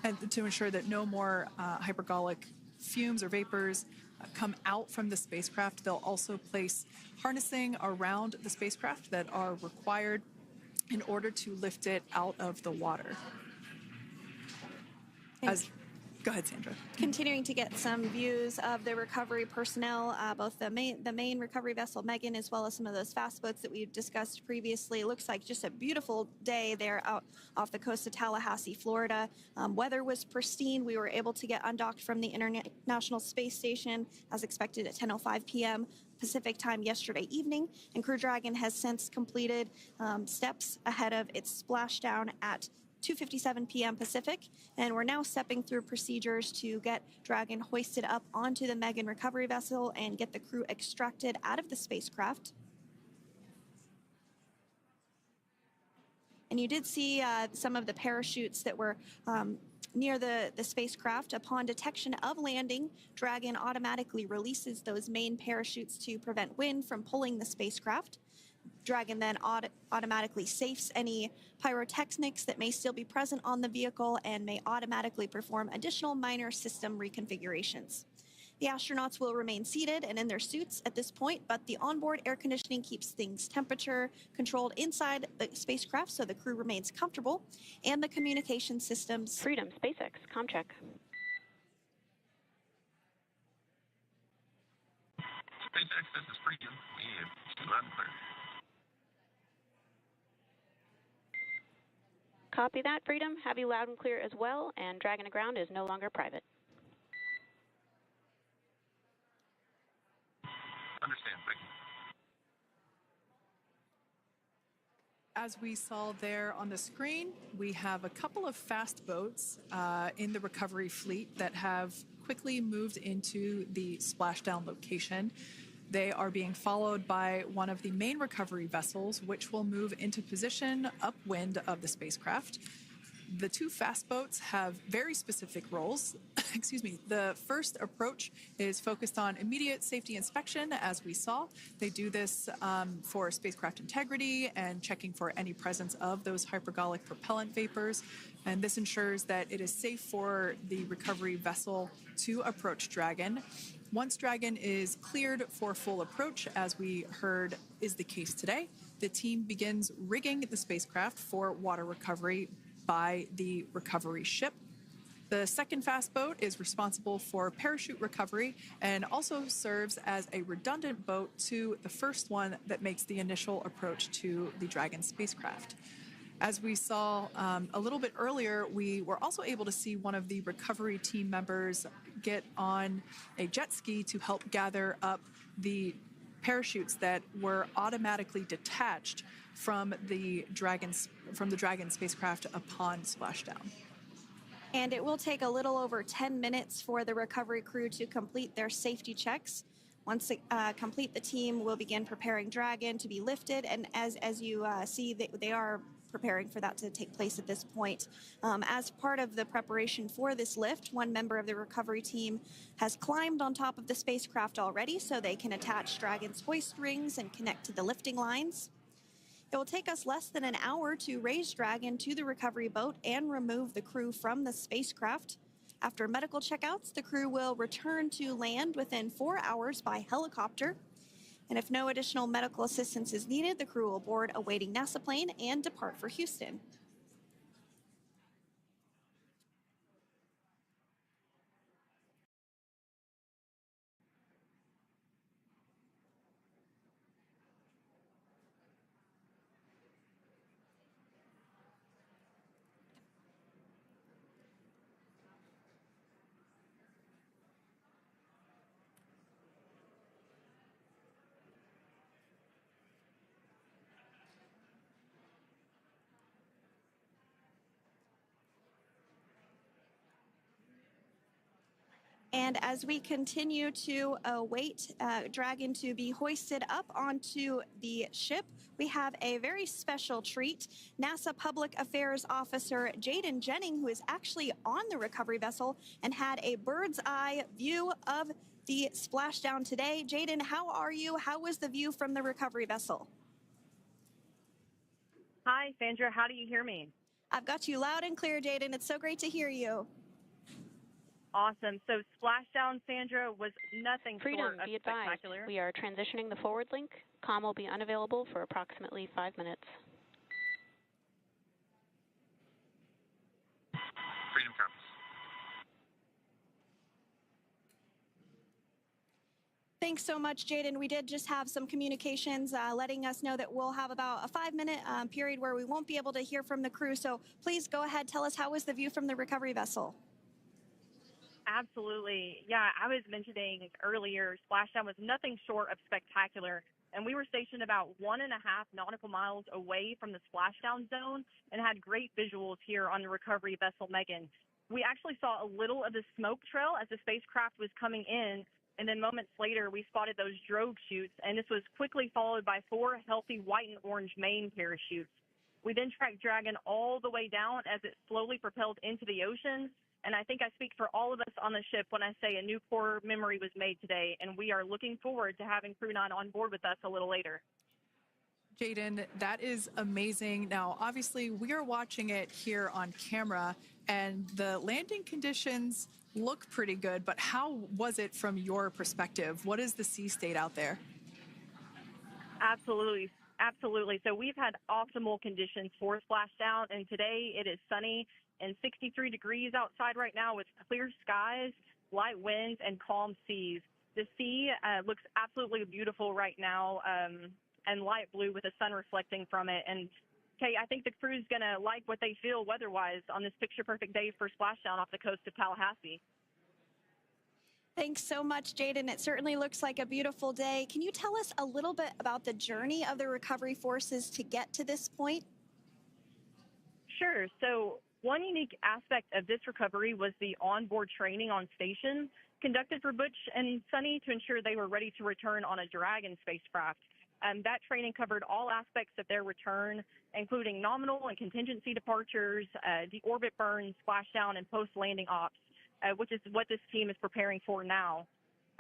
and to ensure that no more hypergolic fumes or vapors come out from the spacecraft. They'll also place harnessing around the spacecraft that are required in order to lift it out of the water. Go ahead, Sandra. Continuing to get some views of the recovery personnel, both the main recovery vessel Megan, as well as some of those fast boats that we've discussed previously. It looks like just a beautiful day there out off the coast of Tallahassee, Florida. Weather was pristine. We were able to get undocked from the International Space Station as expected at 10:05 p.m. Pacific time yesterday evening, and Crew Dragon has since completed steps ahead of its splashdown at 2:57 p.m. Pacific, and we're now stepping through procedures to get Dragon hoisted up onto the Megan recovery vessel and get the crew extracted out of the spacecraft. And you did see some of the parachutes that were near the spacecraft. Upon detection of landing, Dragon automatically releases those main parachutes to prevent wind from pulling the spacecraft. Dragon then automatically safes any pyrotechnics that may still be present on the vehicle and may automatically perform additional minor system reconfigurations. The astronauts will remain seated and in their suits at this point, but the onboard air conditioning keeps things temperature controlled inside the spacecraft so the crew remains comfortable, and the communication systems. Freedom, SpaceX, ComCheck. SpaceX, this is Freedom. We have 2 clear. Copy that, Freedom. Have you loud and clear as well, and Dragon to ground is no longer private. Understand. Thank you. As we saw there on the screen, we have a couple of fast boats in the recovery fleet that have quickly moved into the splashdown location. They are being followed by one of the main recovery vessels, which will move into position upwind of the spacecraft. The two fast boats have very specific roles. Excuse me. The first approach is focused on immediate safety inspection, as we saw. They do this for spacecraft integrity and checking for any presence of those hypergolic propellant vapors. And this ensures that it is safe for the recovery vessel to approach Dragon. Once Dragon is cleared for full approach, as we heard is the case today, the team begins rigging the spacecraft for water recovery by the recovery ship. The second fast boat is responsible for parachute recovery and also serves as a redundant boat to the first one that makes the initial approach to the Dragon spacecraft. As we saw a little bit earlier, we were also able to see one of the recovery team members get on a jet ski to help gather up the parachutes that were automatically detached from the Dragon spacecraft upon splashdown. And it will take a little over 10 minutes for the recovery crew to complete their safety checks. Once complete, the team will begin preparing Dragon to be lifted. And as you see, they are preparing for that to take place at this point. As part of the preparation for this lift, one member of the recovery team has climbed on top of the spacecraft already so they can attach Dragon's hoist rings and connect to the lifting lines. It will take us less than an hour to raise Dragon to the recovery boat and remove the crew from the spacecraft. After medical checkouts, the crew will return to land within 4 hours by helicopter. And if no additional medical assistance is needed, the crew will board a waiting NASA plane and depart for Houston. And as we continue to await Dragon to be hoisted up onto the ship, we have a very special treat. NASA Public Affairs Officer Jaden Jennings, who is actually on the recovery vessel and had a bird's eye view of the splashdown today. Jaden, how are you? How was the view from the recovery vessel? Hi, Sandra. How do you hear me? I've got you loud and clear, Jaden. It's so great to hear you. Awesome. So splashdown, Sandra, was nothing Freedom, short of be advised. spectacular. We are transitioning the forward link. Comm will be unavailable for approximately 5 minutes. Freedom comes. Thanks so much, Jaden. We did just have some communications letting us know that we'll have about a 5-minute period where we won't be able to hear from the crew. So please go ahead, tell us, how was the view from the recovery vessel? Absolutely. Yeah, I was mentioning earlier, splashdown was nothing short of spectacular. And we were stationed about 1.5 nautical miles away from the splashdown zone and had great visuals here on the recovery vessel Megan. We actually saw a little of the smoke trail as the spacecraft was coming in. And then moments later, we spotted those drogue chutes, and this was quickly followed by 4 healthy white and orange main parachutes. We then tracked Dragon all the way down as it slowly propelled into the ocean. And I think I speak for all of us on the ship when I say a new core memory was made today, and we are looking forward to having Crew 9 on board with us a little later. Jaden, that is amazing. Now, obviously, we are watching it here on camera, and the landing conditions look pretty good, but how was it from your perspective? What is the sea state out there? Absolutely. Absolutely. So we've had optimal conditions for splashdown, and today it is sunny and 63 degrees outside right now with clear skies, light winds, and calm seas. The sea looks absolutely beautiful right now, and light blue with the sun reflecting from it. And Kate, I think the crew's going to like what they feel weather-wise on this picture-perfect day for splashdown off the coast of Tallahassee. Thanks so much, Jaden. It certainly looks like a beautiful day. Can you tell us a little bit about the journey of the recovery forces to get to this point? Sure. So one unique aspect of this recovery was the onboard training on station conducted for Butch and Suni to ensure they were ready to return on a Dragon spacecraft. That training covered all aspects of their return, including nominal and contingency departures, the orbit burn, splashdown, and post-landing ops, which is what this team is preparing for now.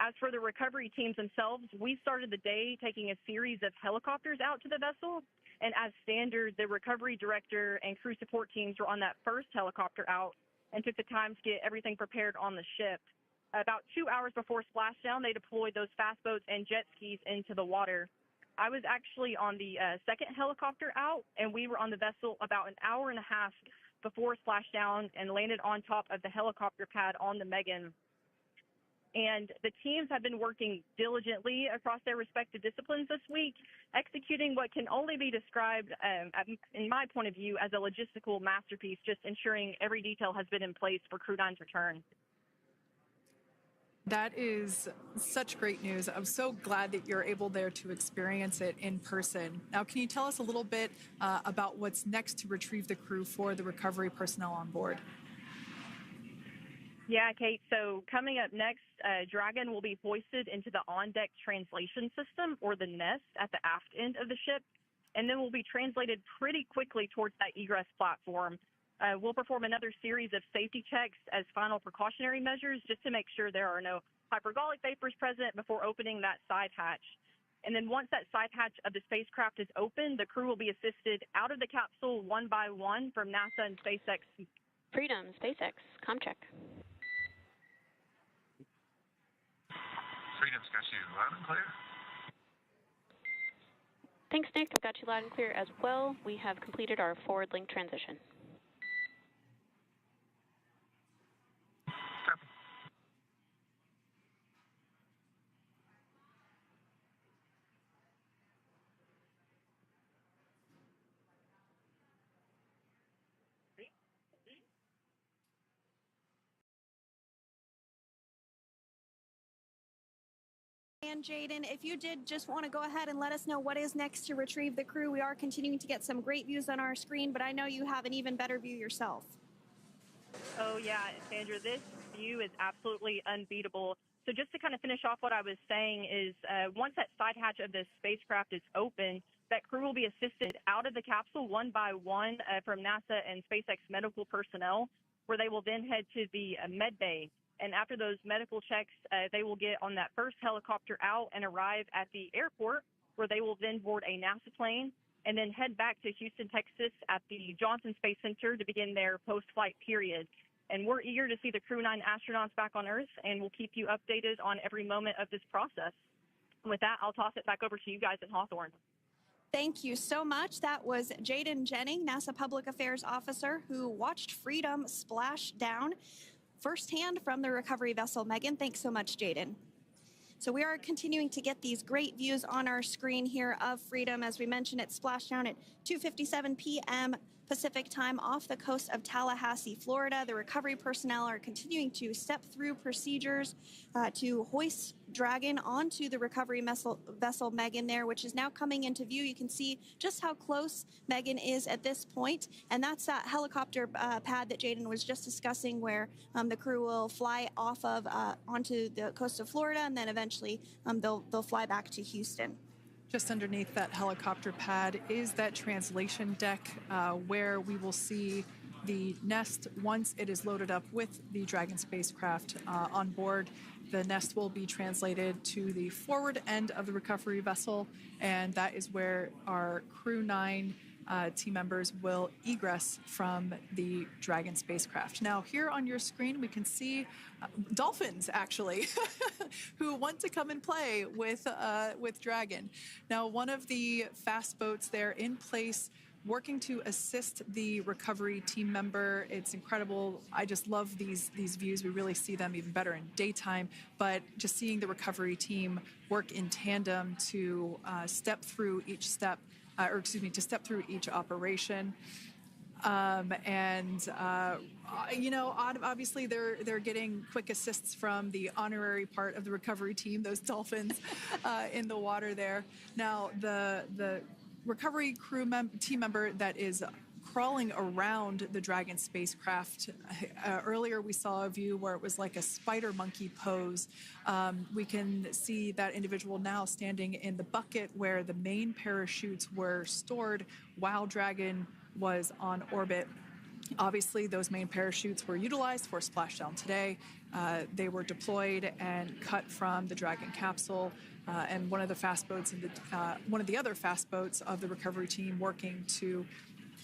As for the recovery teams themselves, we started the day taking a series of helicopters out to the vessel. And as standard, the recovery director and crew support teams were on that first helicopter out and took the time to get everything prepared on the ship. About 2 hours before splashdown, they deployed those fast boats and jet skis into the water. I was actually on the second helicopter out, and we were on the vessel about an hour and a half before splashdown and landed on top of the helicopter pad on the Megan. And the teams have been working diligently across their respective disciplines this week, executing what can only be described, in my point of view, as a logistical masterpiece, just ensuring every detail has been in place for Crew 9's return. That is such great news. I'm so glad that you're able there to experience it in person. Now, can you tell us a little bit about what's next to retrieve the crew for the recovery personnel on board? Yeah, Kate. So coming up next, Dragon will be hoisted into the on-deck translation system, or the nest, at the aft end of the ship, and then will be translated pretty quickly towards that egress platform. We'll perform another series of safety checks as final precautionary measures just to make sure there are no hypergolic vapors present before opening that side hatch. And then once that side hatch of the spacecraft is open, the crew will be assisted out of the capsule one by one from NASA and SpaceX. Freedom, SpaceX, ComCheck. Freedom's got you loud and clear. Thanks, Nick. I've got you loud and clear as well. We have completed our forward link transition. Copy. And Jaden, if you did just want to go ahead and let us know what is next to retrieve the crew, we are continuing to get some great views on our screen, but I know you have an even better view yourself. Oh, yeah, Sandra, this view is absolutely unbeatable. So just to kind of finish off what I was saying is once that side hatch of the spacecraft is open, that crew will be assisted out of the capsule one by one from NASA and SpaceX medical personnel, where they will then head to the med bay. And after those medical checks, they will get on that first helicopter out and arrive at the airport, where they will then board a NASA plane and then head back to Houston, Texas at the Johnson Space Center to begin their post-flight period. And we're eager to see the Crew 9 astronauts back on Earth, and we'll keep you updated on every moment of this process. With that, I'll toss it back over to you guys in Hawthorne. Thank you so much. That was Jaden Jennings, NASA Public Affairs Officer, who watched Freedom splash down firsthand from the recovery vessel Megan. Thanks so much, Jaden. So we are continuing to get these great views on our screen here of Freedom. As we mentioned, it splashed down at 2:57 p.m. Pacific time off the coast of Tallahassee, Florida. The recovery personnel are continuing to step through procedures to hoist Dragon onto the recovery vessel Megan there, which is now coming into view. You can see just how close Megan is at this point, and that's that helicopter pad that Jaden was just discussing, where the crew will fly off of onto the coast of Florida, and then eventually they'll fly back to Houston. Just underneath that helicopter pad is that translation deck where we will see the nest once it is loaded up with the Dragon spacecraft on board. The nest will be translated to the forward end of the recovery vessel, and that is where our Crew 9 team members will egress from the Dragon spacecraft. Now, here on your screen, we can see dolphins, actually, who want to come and play with Dragon. Now, one of the fast boats there in place, working to assist the recovery team member. It's incredible. I just love these views. We really see them even better in daytime, but just seeing the recovery team work in tandem to step through each step to step through each operation. Obviously they're getting quick assists from the honorary part of the recovery team, those dolphins in the water there. Now, the recovery team member that is crawling around the Dragon spacecraft. Earlier, we saw a view where it was like a spider monkey pose. We can see that individual now standing in the bucket where the main parachutes were stored while Dragon was on orbit. Obviously, those main parachutes were utilized for splashdown today. They were deployed and cut from the Dragon capsule, and one of the other fast boats of the recovery team working to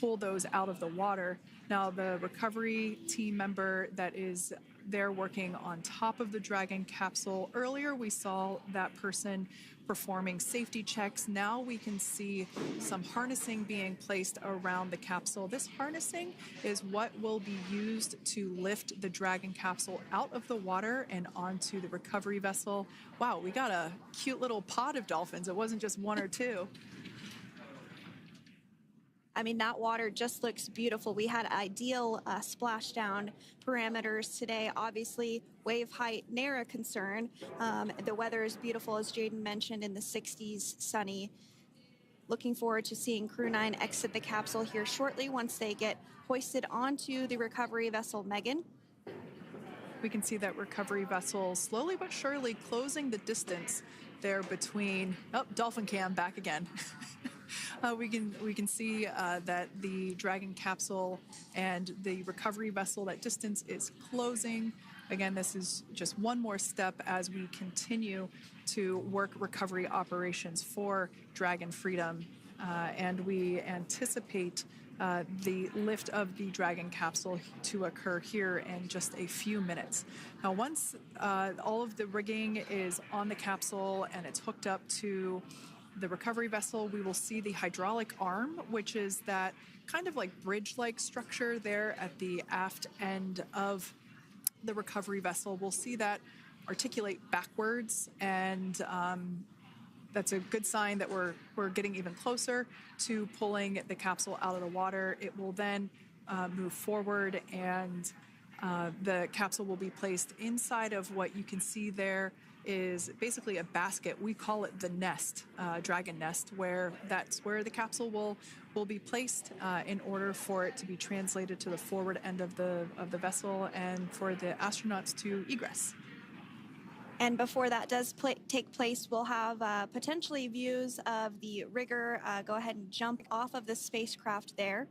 pull those out of the water. Now, the recovery team member that is there working on top of the Dragon capsule, earlier we saw that person performing safety checks. Now we can see some harnessing being placed around the capsule. This harnessing is what will be used to lift the Dragon capsule out of the water and onto the recovery vessel. Wow, we got a cute little pod of dolphins. It wasn't just one or two. I mean, that water just looks beautiful. We had ideal splashdown parameters today. Obviously, wave height, ne'er a concern. The weather is beautiful, as Jaden mentioned, in the 60s, sunny. Looking forward to seeing Crew 9 exit the capsule here shortly once they get hoisted onto the recovery vessel Megan. We can see that recovery vessel slowly but surely closing the distance there between... Oh, dolphin cam back again. We can see that the Dragon capsule and the recovery vessel, that distance is closing. Again, this is just one more step as we continue to work recovery operations for Dragon Freedom, and we anticipate the lift of the Dragon capsule to occur here in just a few minutes. Now, once all of the rigging is on the capsule and it's hooked up to the recovery vessel, we will see the hydraulic arm, which is that kind of like bridge-like structure there at the aft end of the recovery vessel. We'll see that articulate backwards, and that's a good sign that we're getting even closer to pulling the capsule out of the water. It will then move forward, and the capsule will be placed inside of what you can see there is basically a basket. We call it the nest, Dragon nest, that's where the capsule will be placed in order for it to be translated to the forward end of the vessel and for the astronauts to egress. And before that does take place, we'll have potentially views of the rigger go ahead and jump off of the spacecraft there.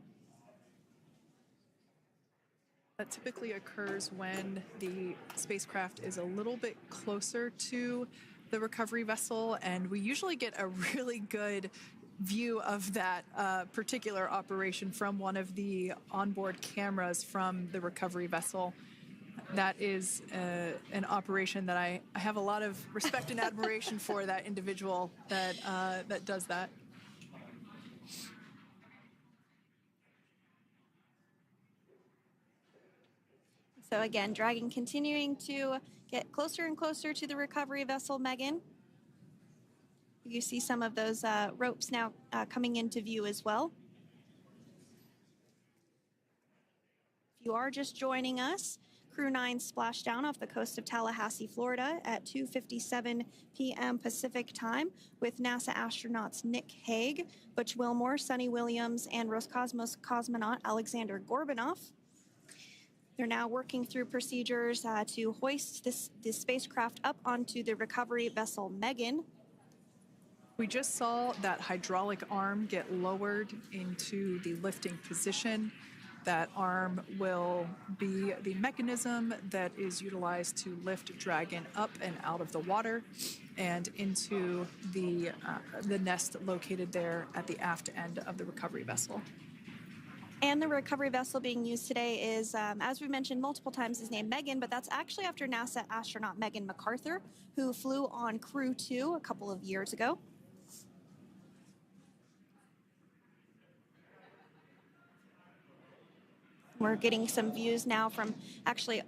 That typically occurs when the spacecraft is a little bit closer to the recovery vessel, and we usually get a really good view of that particular operation from one of the onboard cameras from the recovery vessel. That is an operation that I have a lot of respect and admiration for, that individual that does that. So again, Dragon continuing to get closer and closer to the recovery vessel Megan. You see some of those ropes now coming into view as well. If you are just joining us, Crew 9 splashed down off the coast of Tallahassee, Florida at 2:57 p.m. Pacific time with NASA astronauts Nick Hague, Butch Wilmore, Suni Williams, and Roscosmos cosmonaut Alexander Gorbunov. They're now working through procedures to hoist this spacecraft up onto the recovery vessel Megan. We just saw that hydraulic arm get lowered into the lifting position. That arm will be the mechanism that is utilized to lift Dragon up and out of the water and into the nest located there at the aft end of the recovery vessel. And the recovery vessel being used today is, as we mentioned multiple times, is named Megan, but that's actually after NASA astronaut Megan McArthur, who flew on Crew 2 a couple of years ago. We're getting some views now from actually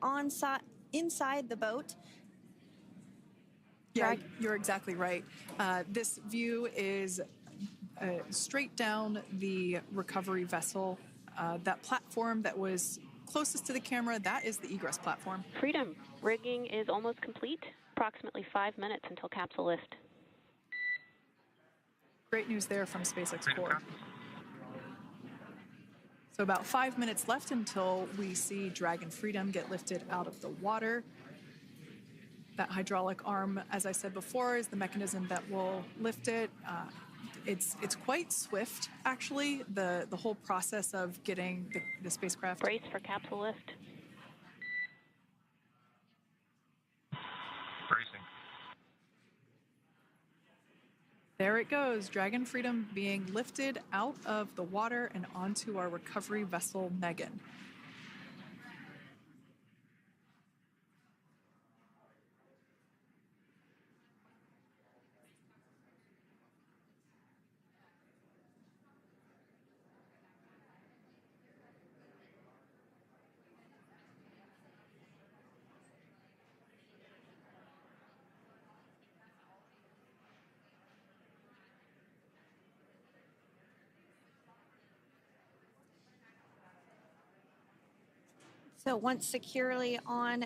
inside the boat. Yeah, you're exactly right. This view is straight down the recovery vessel. That platform that was closest to the camera, that is the egress platform. Freedom, rigging is almost complete. Approximately 5 minutes until capsule lift. Great news there from SpaceX Core. So about 5 minutes left until we see Dragon Freedom get lifted out of the water. That hydraulic arm, as I said before, is the mechanism that will lift it. It's quite swift, actually, the whole process of getting the spacecraft. Brace for capsule lift. Bracing. There it goes, Dragon Freedom being lifted out of the water and onto our recovery vessel, Megan. So once securely on...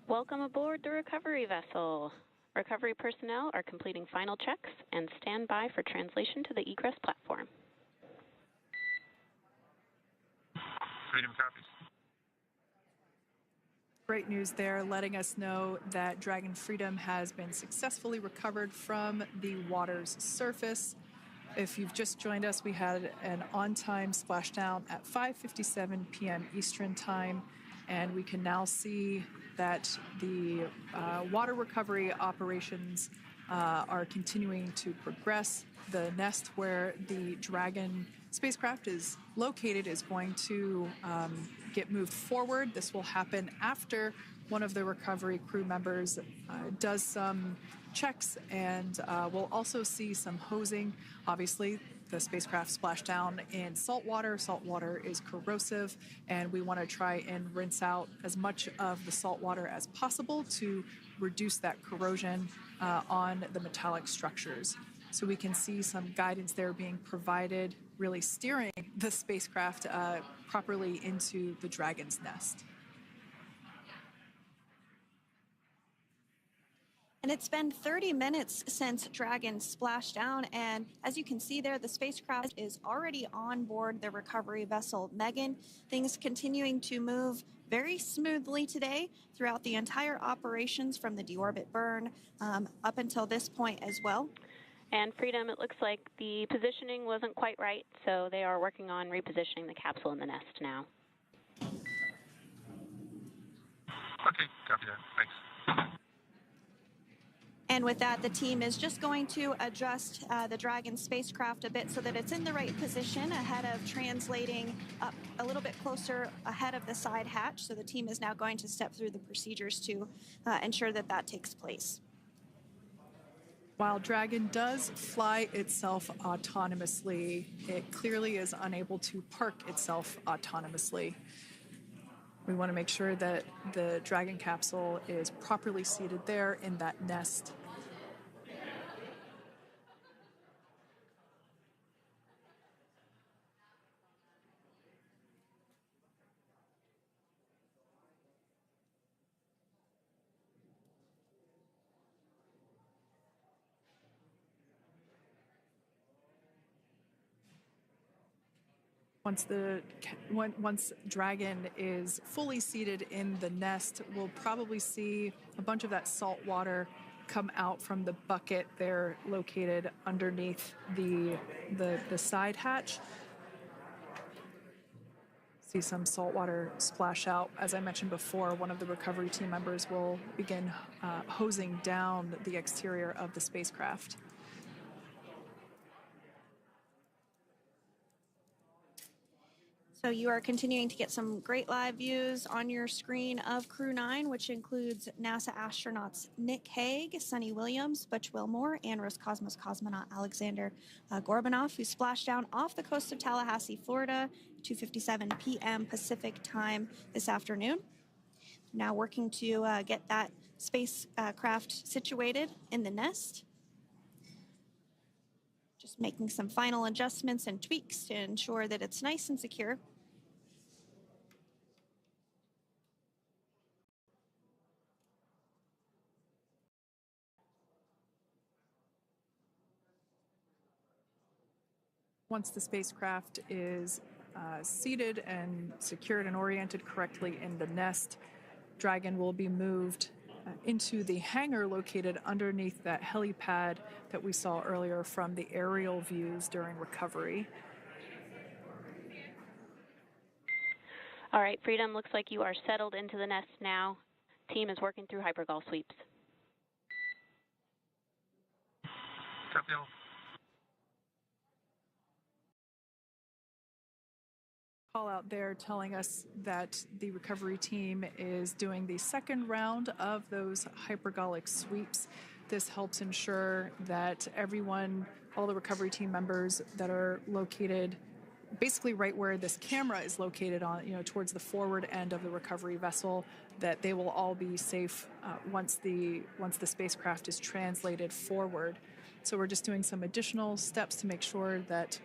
Welcome aboard the recovery vessel. Recovery personnel are completing final checks and stand by for translation to the egress platform. Freedom copies. Great news there, letting us know that Dragon Freedom has been successfully recovered from the water's surface. If you've just joined us, we had an on-time splashdown at 5:57 p.m. Eastern Time, and we can now see that the water recovery operations are continuing to progress. The nest where the Dragon spacecraft is located is going to get moved forward. This will happen after one of the recovery crew members does some checks, and we'll also see some hosing. Obviously, the spacecraft splashed down in salt water. Salt water is corrosive, and we want to try and rinse out as much of the salt water as possible to reduce that corrosion on the metallic structures. So we can see some guidance there being provided, really steering the spacecraft properly into the Dragon's nest. And it's been 30 minutes since Dragon splashed down, and as you can see there, the spacecraft is already on board the recovery vessel Megan. Things continuing to move very smoothly today throughout the entire operations from the deorbit burn up until this point as well. And Freedom, it looks like the positioning wasn't quite right, so they are working on repositioning the capsule in the nest now. Okay, copy that. Thanks. And with that, the team is just going to adjust the Dragon spacecraft a bit so that it's in the right position ahead of translating up a little bit closer ahead of the side hatch. So the team is now going to step through the procedures to ensure that that takes place. While Dragon does fly itself autonomously, it clearly is unable to park itself autonomously. We want to make sure that the Dragon capsule is properly seated there in that nest. Once Dragon is fully seated in the nest, we'll probably see a bunch of that salt water come out from the bucket there located underneath the side hatch. See some salt water splash out. As I mentioned before, one of the recovery team members will begin hosing down the exterior of the spacecraft. So you are continuing to get some great live views on your screen of Crew 9, which includes NASA astronauts Nick Hague, Suni Williams, Butch Wilmore, and Roscosmos cosmonaut Alexander Gorbunov, who splashed down off the coast of Tallahassee, Florida, 2:57 p.m. Pacific time this afternoon. Now working to get that spacecraft situated in the nest. Just making some final adjustments and tweaks to ensure that it's nice and secure. Once the spacecraft is seated and secured and oriented correctly in the nest, Dragon will be moved into the hangar located underneath that helipad that we saw earlier from the aerial views during recovery. All right, Freedom, looks like you are settled into the nest now. Team is working through hypergol sweeps. Copy all. Call out there telling us that the recovery team is doing the second round of those hypergolic sweeps. This helps ensure that everyone, all the recovery team members that are located basically right where this camera is located on, towards the forward end of the recovery vessel, that they will all be safe once the spacecraft is translated forward. So we're just doing some additional steps to make sure that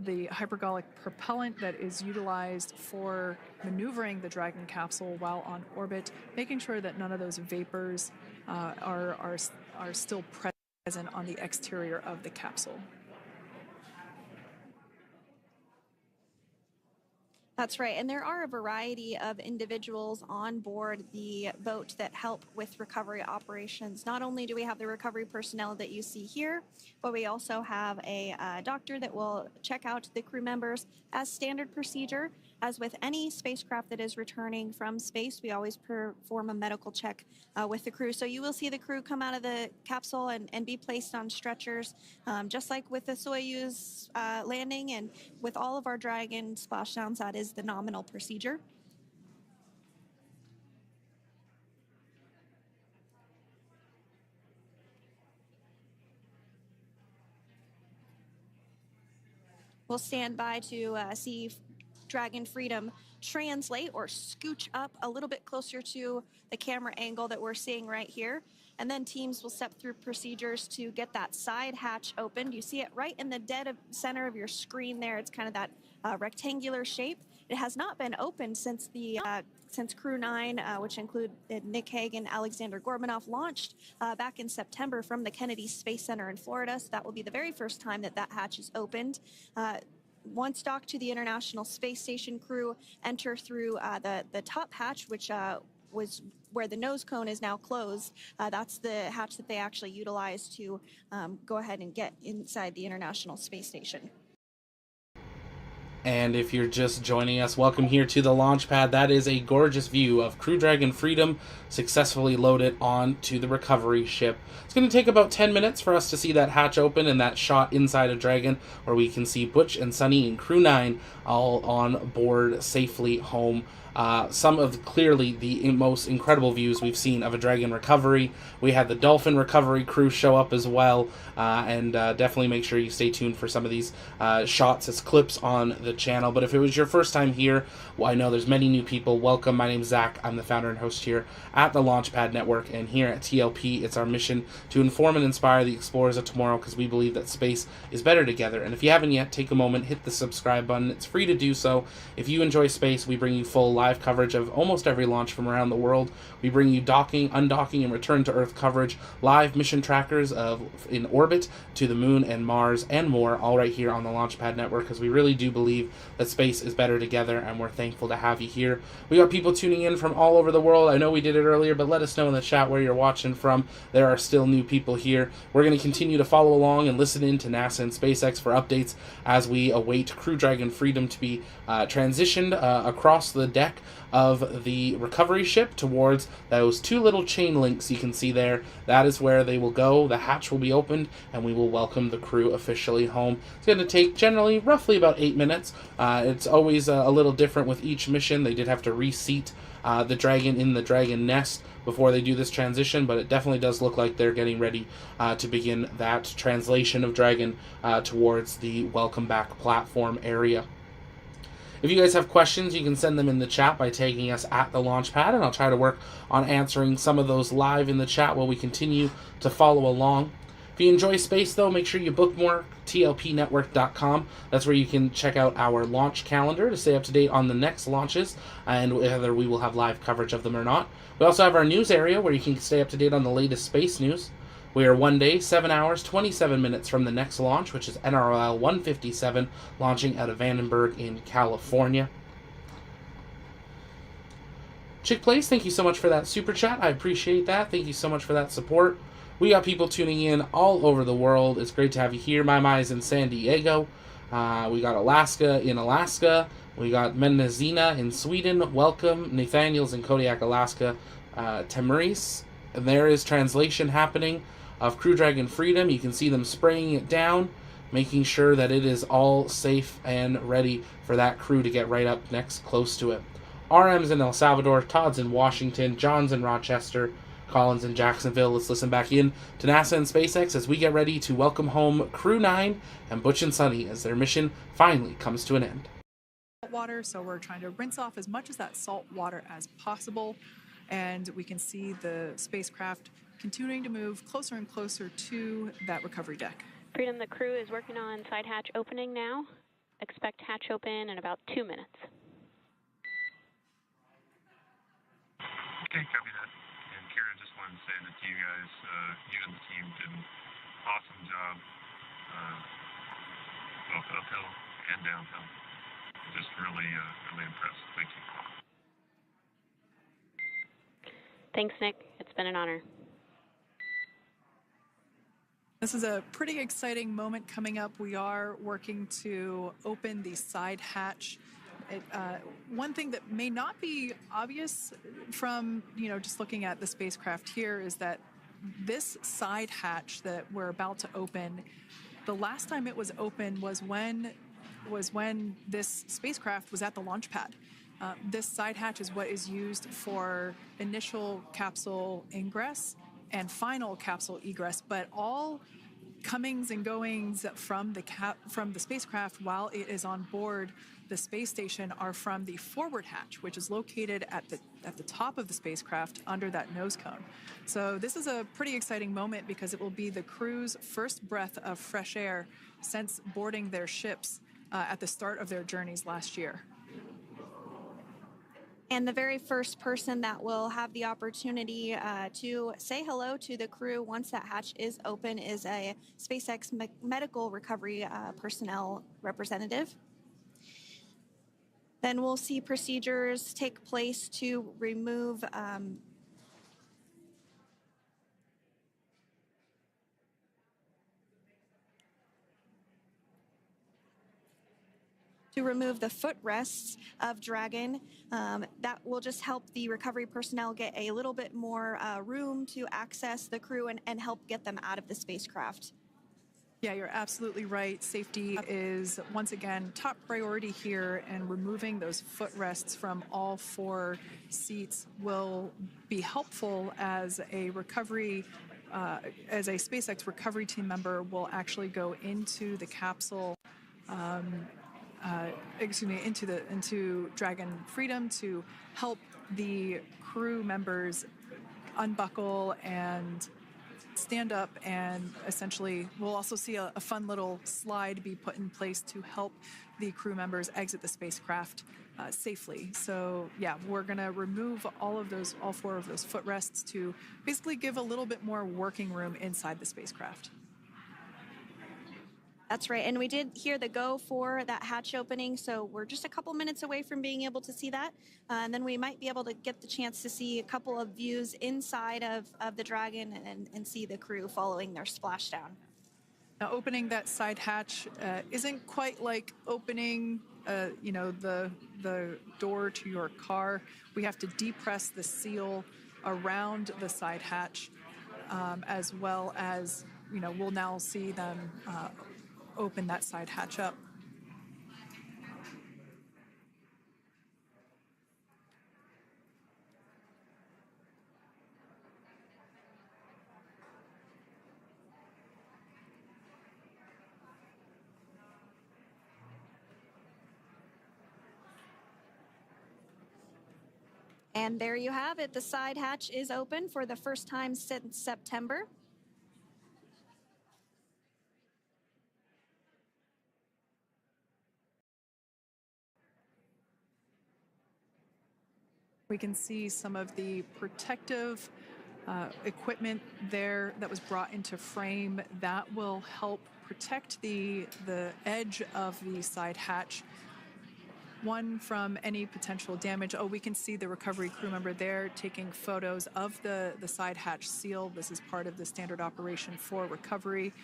the hypergolic propellant that is utilized for maneuvering the Dragon capsule while on orbit, making sure that none of those vapors are still present on the exterior of the capsule. That's right, and there are a variety of individuals on board the boat that help with recovery operations. Not only do we have the recovery personnel that you see here, but we also have a doctor that will check out the crew members as standard procedure. As with any spacecraft that is returning from space, we always perform a medical check with the crew. So you will see the crew come out of the capsule and be placed on stretchers, just like with the Soyuz landing and with all of our Dragon splashdowns. That is the nominal procedure. We'll stand by to see Dragon Freedom translate or scooch up a little bit closer to the camera angle that we're seeing right here. And then teams will step through procedures to get that side hatch opened. You see it right in the dead center of your screen there. It's kind of that rectangular shape. It has not been opened since Crew 9, which include Nick Hague and Alexander Gorbunov, launched back in September from the Kennedy Space Center in Florida. So that will be the very first time that hatch is opened. Once docked to the International Space Station, crew enter through the top hatch, which was where the nose cone is now closed. That's the hatch that they actually utilize to go ahead and get inside the International Space Station. And if you're just joining us, welcome here to the launch pad. That is a gorgeous view of Crew Dragon Freedom successfully loaded onto the recovery ship. It's going to take about 10 minutes for us to see that hatch open and that shot inside of Dragon, where we can see Butch and Suni and Crew 9 all on board safely home. Some of clearly the most incredible views we've seen of a Dragon recovery. We had the Dolphin recovery crew show up as well, and definitely make sure you stay tuned for some of these shots as clips on the channel. But if it was your first time here, well, I know there's many new people. Welcome. My name's Zach. I'm the founder and host here at the Launchpad Network, and here at TLP, it's our mission to inform and inspire the explorers of tomorrow, because we believe that space is better together. And if you haven't yet, take a moment, hit the subscribe button. It's free to do so. If you enjoy space, we bring you full live coverage of almost every launch from around the world. We bring you docking, undocking, and return to Earth coverage, live mission trackers of in orbit to the moon and Mars, and more, all right here on the Launchpad Network, because we really do believe that space is better together, and we're thankful to have you here. We got people tuning in from all over the world. I know we did it earlier, but let us know in the chat where you're watching from. There are still new people here. We're going to continue to follow along and listen in to NASA and SpaceX for updates as we await Crew Dragon Freedom to be transitioned across the deck of the recovery ship towards those two little chain links you can see there. That is where they will go. The hatch will be opened, and we will welcome the crew officially home. It's going to take generally roughly about 8 minutes. It's always a little different with each mission. They did have to reseat the Dragon in the Dragon nest before they do this transition, but it definitely does look like they're getting ready to begin that translation of Dragon towards the welcome back platform area. If you guys have questions, you can send them in the chat by tagging us at the Launchpad, and I'll try to work on answering some of those live in the chat while we continue to follow along. If you enjoy space, though, make sure you bookmark tlpnetwork.com. That's where you can check out our launch calendar to stay up to date on the next launches and whether we will have live coverage of them or not. We also have our news area where you can stay up to date on the latest space news. We are 1 day, 7 hours, 27 minutes from the next launch, which is NRL 157, launching out of Vandenberg in California. Chick Place, thank you so much for that super chat. I appreciate that. Thank you so much for that support. We got people tuning in all over the world. It's great to have you here. My is in San Diego. We got Alaska in Alaska. We got Mendocino in Sweden. Welcome. Nathaniel's in Kodiak, Alaska. Tamaris. And there is translation happening of Crew Dragon Freedom. You can see them spraying it down, making sure that it is all safe and ready for that crew to get right up next close to it. RM's in El Salvador, Todd's in Washington, John's in Rochester, Collins in Jacksonville. Let's listen back in to NASA and SpaceX as we get ready to welcome home Crew 9 and Butch and Suni as their mission finally comes to an end. Water, so we're trying to rinse off as much of that salt water as possible, and we can see the spacecraft continuing to move closer and closer to that recovery deck. Freedom, the crew is working on side hatch opening now. Expect hatch open in about 2 minutes. Okay, copy that. And Kira, just wanted to say that you guys, you and the team did an awesome job, both uphill and downhill. Just really, really impressed. Thank you. Thanks, Nick. It's been an honor. This is a pretty exciting moment coming up. We are working to open the side hatch. One thing that may not be obvious from, just looking at the spacecraft here is that this side hatch that we're about to open, the last time it was open was when this spacecraft was at the launch pad. This side hatch is what is used for initial capsule ingress and final capsule egress, but all comings and goings from the spacecraft while it is on board the space station are from the forward hatch, which is located at the top of the spacecraft under that nose cone. So this is a pretty exciting moment because it will be the crew's first breath of fresh air since boarding their ships at the start of their journeys last year. And the very first person that will have the opportunity to say hello to the crew once that hatch is open is a SpaceX medical recovery personnel representative. Then we'll see procedures take place to remove the footrests of Dragon. That will just help the recovery personnel get a little bit more room to access the crew and help get them out of the spacecraft. Yeah, you're absolutely right. Safety is, once again, top priority here, and removing those footrests from all 4 seats will be helpful as a SpaceX recovery team member will actually go into the capsule, into Dragon Freedom to help the crew members unbuckle and stand up, and essentially we'll also see a fun little slide be put in place to help the crew members exit the spacecraft safely. So yeah, we're going to remove all 4 of those footrests to basically give a little bit more working room inside the spacecraft. That's right, and we did hear the go for that hatch opening, so we're just a couple minutes away from being able to see that, and then we might be able to get the chance to see a couple of views inside of the Dragon and see the crew following their splashdown. Now, opening that side hatch isn't quite like opening, the door to your car. We have to depress the seal around the side hatch, as well as, we'll now see them open that side hatch up. And there you have it. The side hatch is open for the first time since September. We can see some of the protective equipment there that was brought into frame that will help protect the edge of the side hatch, one from any potential damage. Oh, we can see the recovery crew member there taking photos of the side hatch seal. This is part of the standard operation for recovery.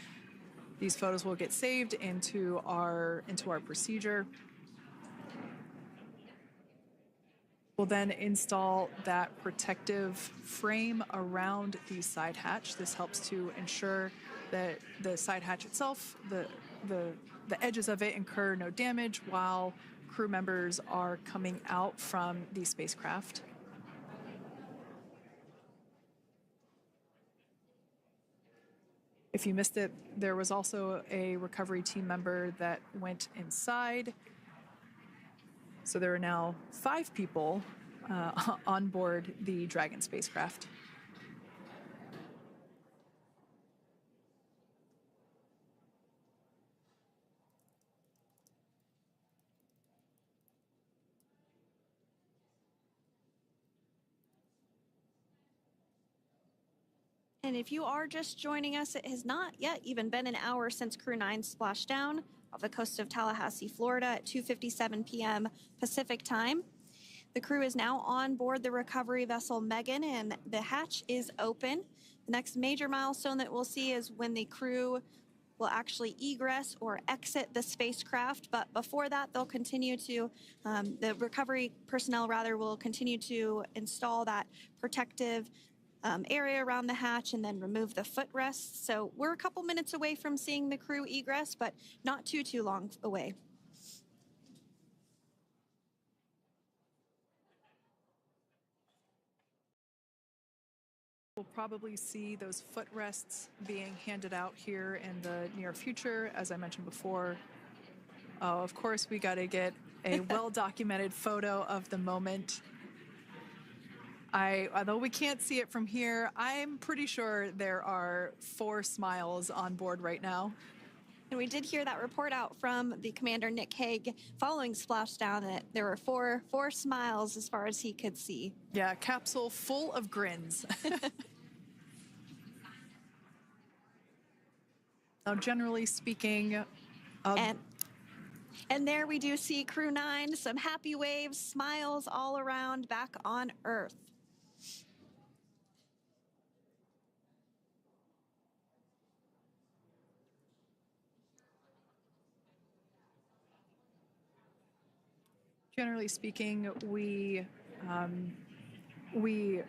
These photos will get saved into our procedure. We'll then install that protective frame around the side hatch. This helps to ensure that the side hatch itself, the edges of it incur no damage while crew members are coming out from the spacecraft. If you missed it, there was also a recovery team member that went inside. So there are now 5 people on board the Dragon spacecraft. And if you are just joining us, it has not yet even been an hour since Crew 9 splashed down off the coast of Tallahassee, Florida at 2:57 p.m. Pacific time. The crew is now on board the recovery vessel Megan, and the hatch is open. The next major milestone that we'll see is when the crew will actually egress or exit the spacecraft. But before that, they'll continue to, the recovery personnel rather, will continue to install that protective area around the hatch and then remove the footrests. So we're a couple minutes away from seeing the crew egress, but not too long away. We'll probably see those footrests being handed out here in the near future, as I mentioned before. Oh, of course, we got to get a well-documented photo of the moment. Although we can't see it from here, I'm pretty sure there are 4 smiles on board right now. And we did hear that report out from the commander, Nick Hague, following splashdown, that there were four smiles as far as he could see. Yeah, capsule full of grins. Now, generally speaking, and there we do see Crew 9, some happy waves, smiles all around back on Earth. Generally speaking, we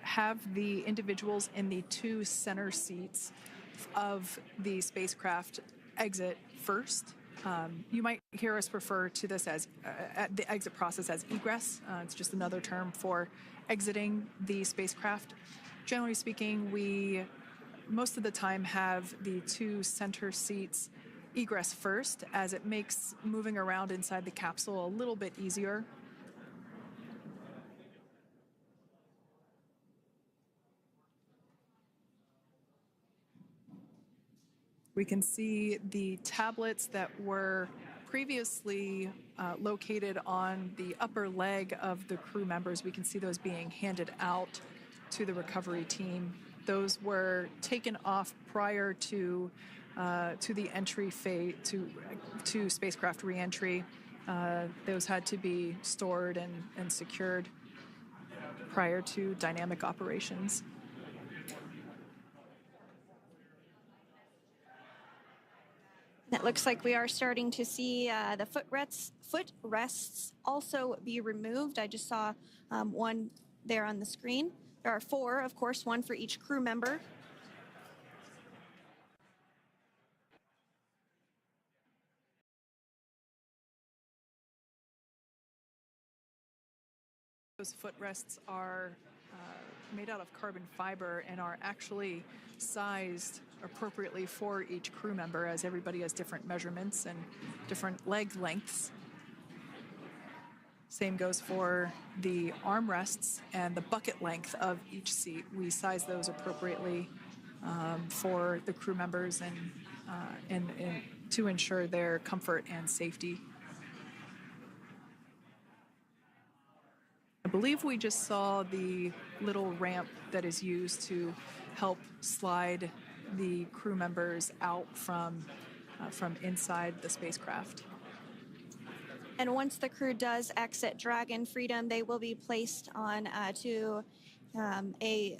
have the individuals in the 2 center seats of the spacecraft exit first. You might hear us refer to this as the exit process as egress. It's just another term for exiting the spacecraft. Generally speaking, we most of the time have the 2 center seats egress first, as it makes moving around inside the capsule a little bit easier. We can see the tablets that were previously located on the upper leg of the crew members. We can see those being handed out to the recovery team. Those were taken off prior to the entry phase, to spacecraft reentry. Those had to be stored and secured prior to dynamic operations. It looks like we are starting to see the footrests also be removed. I just saw one there on the screen. There are 4, of course, 1 for each crew member. Those footrests are made out of carbon fiber and are actually sized appropriately for each crew member, as everybody has different measurements and different leg lengths. Same goes for the armrests and the bucket length of each seat. We size those appropriately for the crew members and to ensure their comfort and safety. believe we just saw the little ramp that is used to help slide the crew members out from inside the spacecraft. And once the crew does exit Dragon Freedom, they will be placed on to a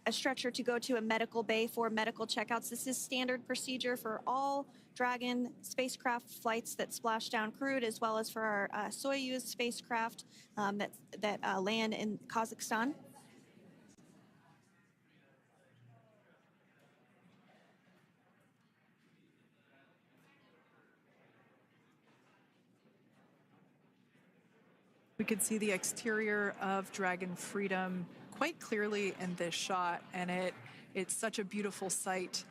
stretcher to go to a medical bay for medical checkouts. This is standard procedure for all Dragon spacecraft flights that splash down crewed, as well as for our Soyuz spacecraft that land in Kazakhstan. We could see the exterior of Dragon Freedom quite clearly in this shot, and it's such a beautiful sight.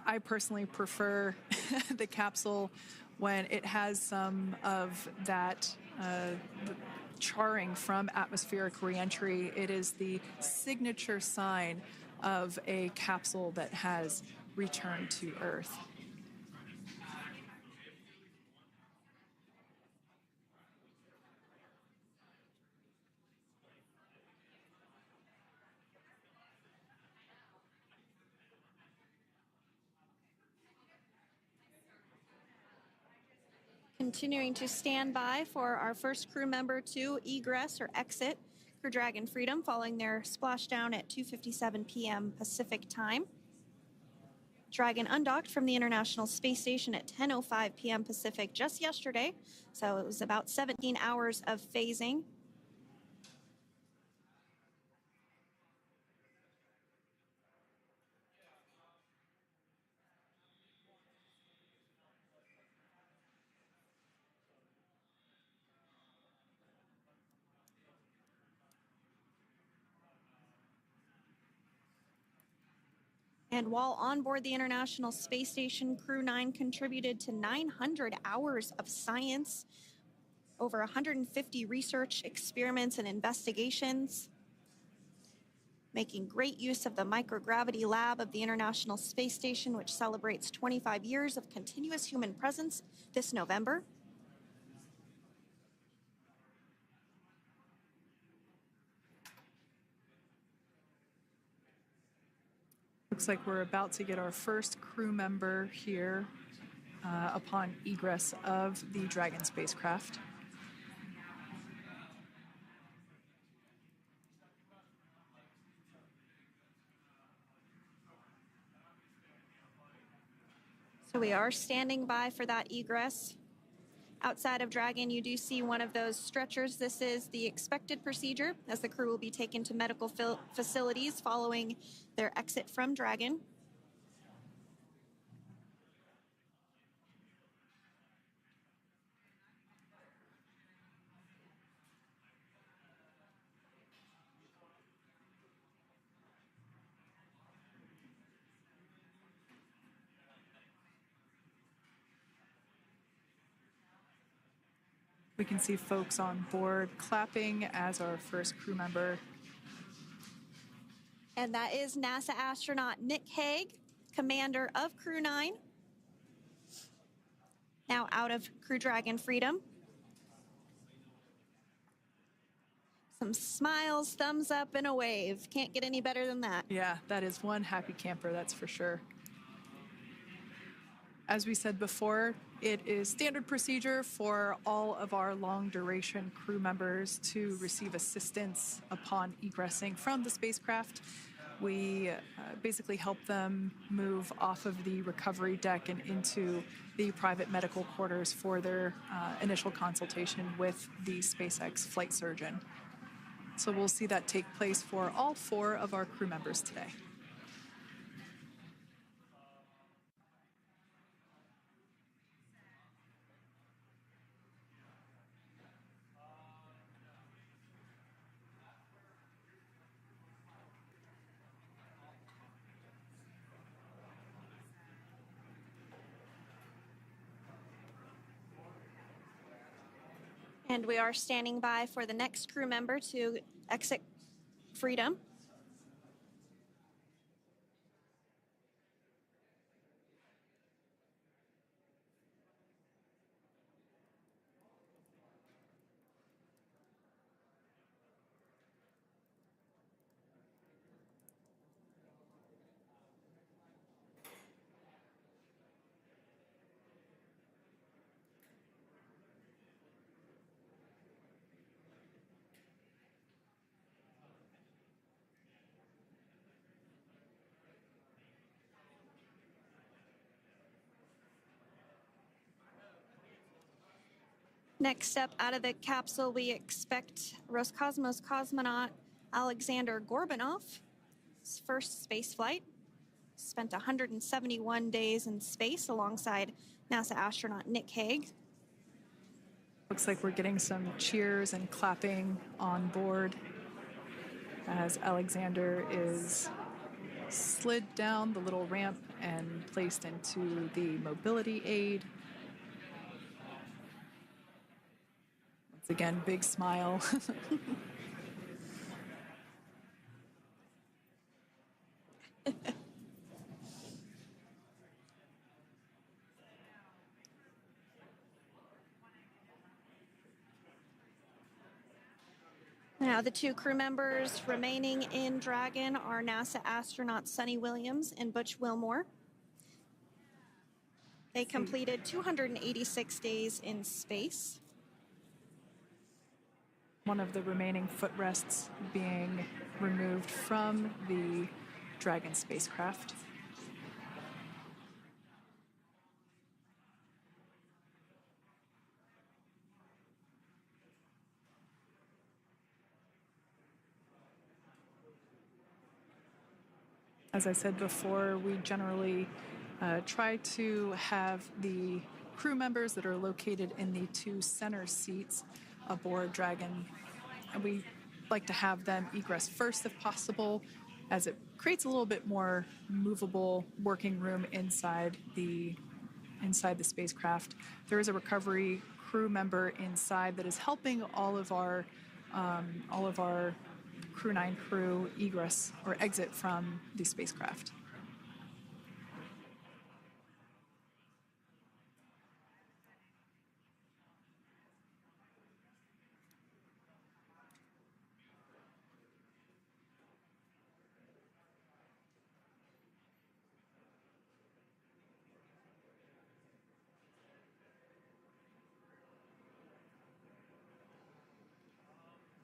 I personally prefer the capsule when it has some of that charring from atmospheric reentry. It is the signature sign of a capsule that has returned to Earth. Continuing to stand by for our first crew member to egress or exit Crew Dragon Freedom following their splashdown at 2:57 p.m. Pacific time. Dragon undocked from the International Space Station at 10:05 p.m. Pacific just yesterday, so it was about 17 hours of phasing. And while on board the International Space Station, Crew 9 contributed to 900 hours of science, over 150 research experiments and investigations, making great use of the microgravity lab of the International Space Station, which celebrates 25 years of continuous human presence this November. Looks like we're about to get our first crew member here upon egress of the Dragon spacecraft. So we are standing by for that egress. Outside of Dragon, you do see one of those stretchers. This is the expected procedure as the crew will be taken to medical facilities following their exit from Dragon. We can see folks on board clapping as our first crew member. And that is NASA astronaut Nick Hague, commander of Crew 9, now out of Crew Dragon Freedom. Some smiles, thumbs up, and a wave. Can't get any better than that. Yeah, that is one happy camper, that's for sure. As we said before, it is standard procedure for all of our long-duration crew members to receive assistance upon egressing from the spacecraft. We basically help them move off of the recovery deck and into the private medical quarters for their initial consultation with the SpaceX flight surgeon. So we'll see that take place for all 4 of our crew members today. And we are standing by for the next crew member to exit Freedom. Next up out of the capsule, we expect Roscosmos cosmonaut Alexander Gorbunov. His first space flight. Spent 171 days in space alongside NASA astronaut Nick Hague. Looks like we're getting some cheers and clapping on board as Alexander is slid down the little ramp and placed into the mobility aid. Once again, big smile. Now, the two crew members remaining in Dragon are NASA astronauts Suni Williams and Butch Wilmore. They completed 286 days in space. One of the remaining footrests being removed from the Dragon spacecraft. As I said before, we generally try to have the crew members that are located in the two center seats aboard Dragon, and we like to have them egress first if possible, as it creates a little bit more movable working room inside the spacecraft. There is a recovery crew member inside that is helping all of our Crew 9 crew egress or exit from the spacecraft.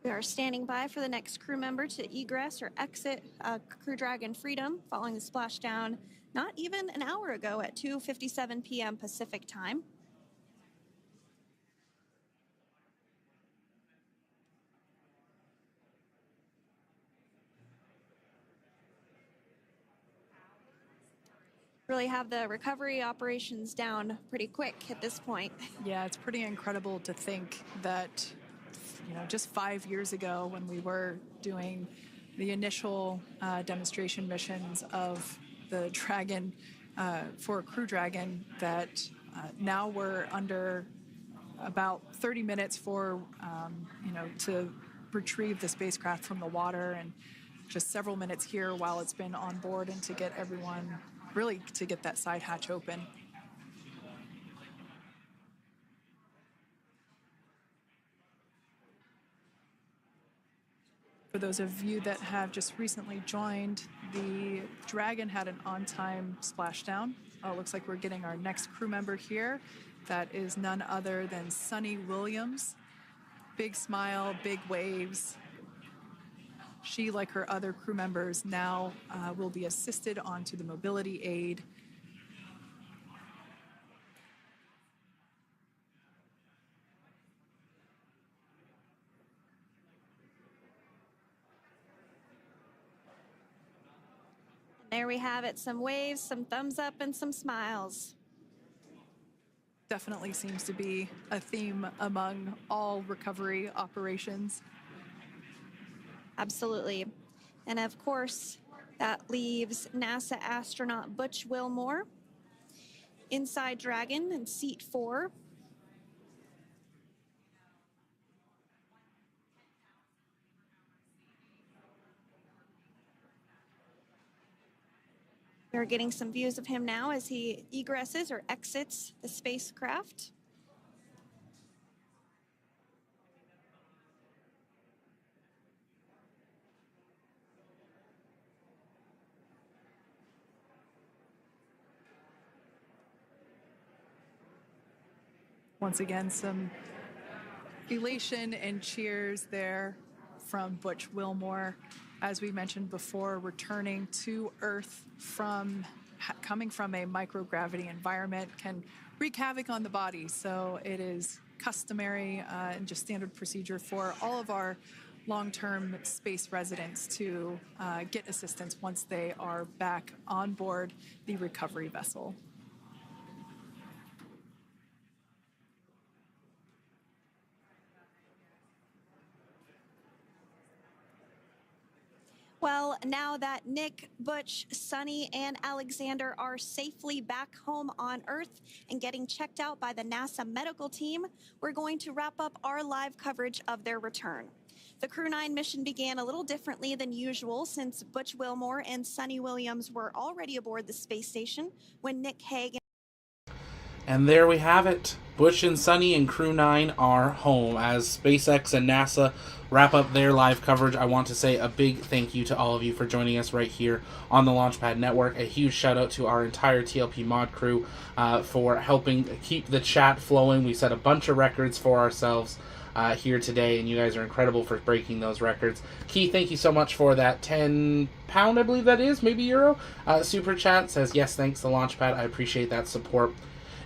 We are standing by for the next crew member to egress or exit Crew Dragon Freedom following the splashdown not even an hour ago at 2:57 p.m. Pacific time. Really have the recovery operations down pretty quick at this point. Yeah, it's pretty incredible to think that, just 5 years ago when we were doing the initial demonstration missions of the Dragon for Crew Dragon, that now we're under about 30 minutes for, to retrieve the spacecraft from the water, and just several minutes here while it's been on board and to get everyone, really to get that side hatch open. For those of you that have just recently joined, the Dragon had an on-time splashdown. It looks like we're getting our next crew member here. That is none other than Suni Williams. Big smile, big waves. She, like her other crew members, now will be assisted onto the mobility aid. There we have it, some waves, some thumbs up, and some smiles. Definitely seems to be a theme among all recovery operations. Absolutely. And of course, that leaves NASA astronaut Butch Wilmore inside Dragon in seat 4. We're getting some views of him now as he egresses or exits the spacecraft. Once again, some elation and cheers there from Butch Wilmore. As we mentioned before, returning to Earth coming from a microgravity environment can wreak havoc on the body. So it is customary and just standard procedure for all of our long-term space residents to get assistance once they are back on board the recovery vessel. Well, now that Nick, Butch, Suni, and Alexander are safely back home on Earth and getting checked out by the NASA medical team, we're going to wrap up our live coverage of their return. The Crew 9 mission began a little differently than usual since Butch Wilmore and Suni Williams were already aboard the space station when Nick, Hague, and there we have it. Butch and Suni and Crew 9 are home. As SpaceX and NASA wrap up their live coverage, I want to say a big thank you to all of you for joining us right here on the Launchpad Network. A huge shout out to our entire TLP mod crew for helping keep the chat flowing. We set a bunch of records for ourselves here today, and you guys are incredible for breaking those records. Key, thank you so much for that £10, I believe that is, maybe euro, super chat. Says, yes, thanks, the Launchpad. I appreciate that support.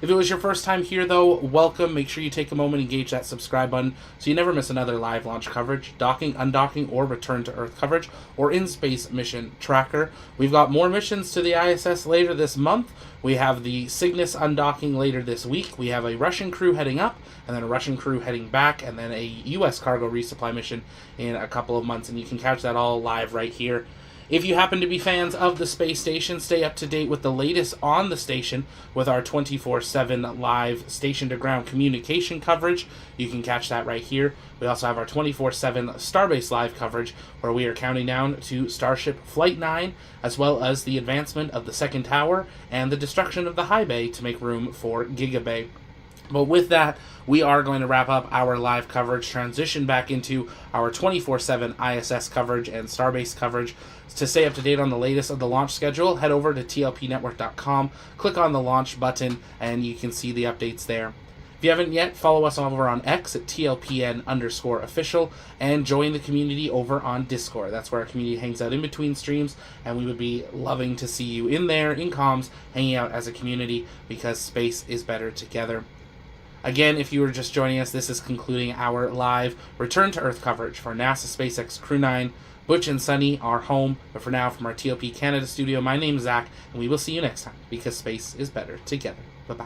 If it was your first time here, though, welcome. Make sure you take a moment and engage that subscribe button so you never miss another live launch coverage, docking, undocking, or return to Earth coverage, or in-space mission tracker. We've got more missions to the ISS later this month. We have the Cygnus undocking later this week. We have a Russian crew heading up, and then a Russian crew heading back, and then a U.S. cargo resupply mission in a couple of months, and you can catch that all live right here. If you happen to be fans of the space station, stay up to date with the latest on the station with our 24/7 live station-to-ground communication coverage. You can catch that right here. We also have our 24/7 Starbase live coverage, where we are counting down to Starship Flight 9, as well as the advancement of the second tower and the destruction of the high bay to make room for Gigabay. But with that, we are going to wrap up our live coverage, transition back into our 24/7 ISS coverage and Starbase coverage. To stay up to date on the latest of the launch schedule, head over to tlpnetwork.com, click on the launch button, and you can see the updates there. If you haven't yet, follow us over on X at tlpn_official, and join the community over on Discord. That's where our community hangs out in between streams, and we would be loving to see you in there, in comms, hanging out as a community, because space is better together. Again, if you were just joining us, this is concluding our live Return to Earth coverage for NASA SpaceX Crew 9. Butch and Suni are home, but for now, from our TLP Canada studio, my name is Zach, and we will see you next time, because space is better together. Bye-bye.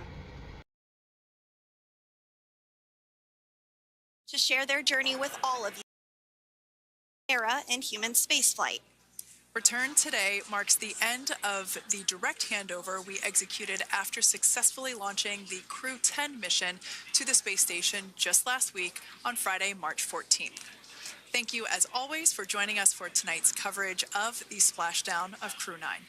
to share their journey with all of you. Era in human spaceflight. Return today marks the end of the direct handover we executed after successfully launching the Crew 10 mission to the space station just last week on Friday, March 14th. Thank you, as always, for joining us for tonight's coverage of the splashdown of Crew 9.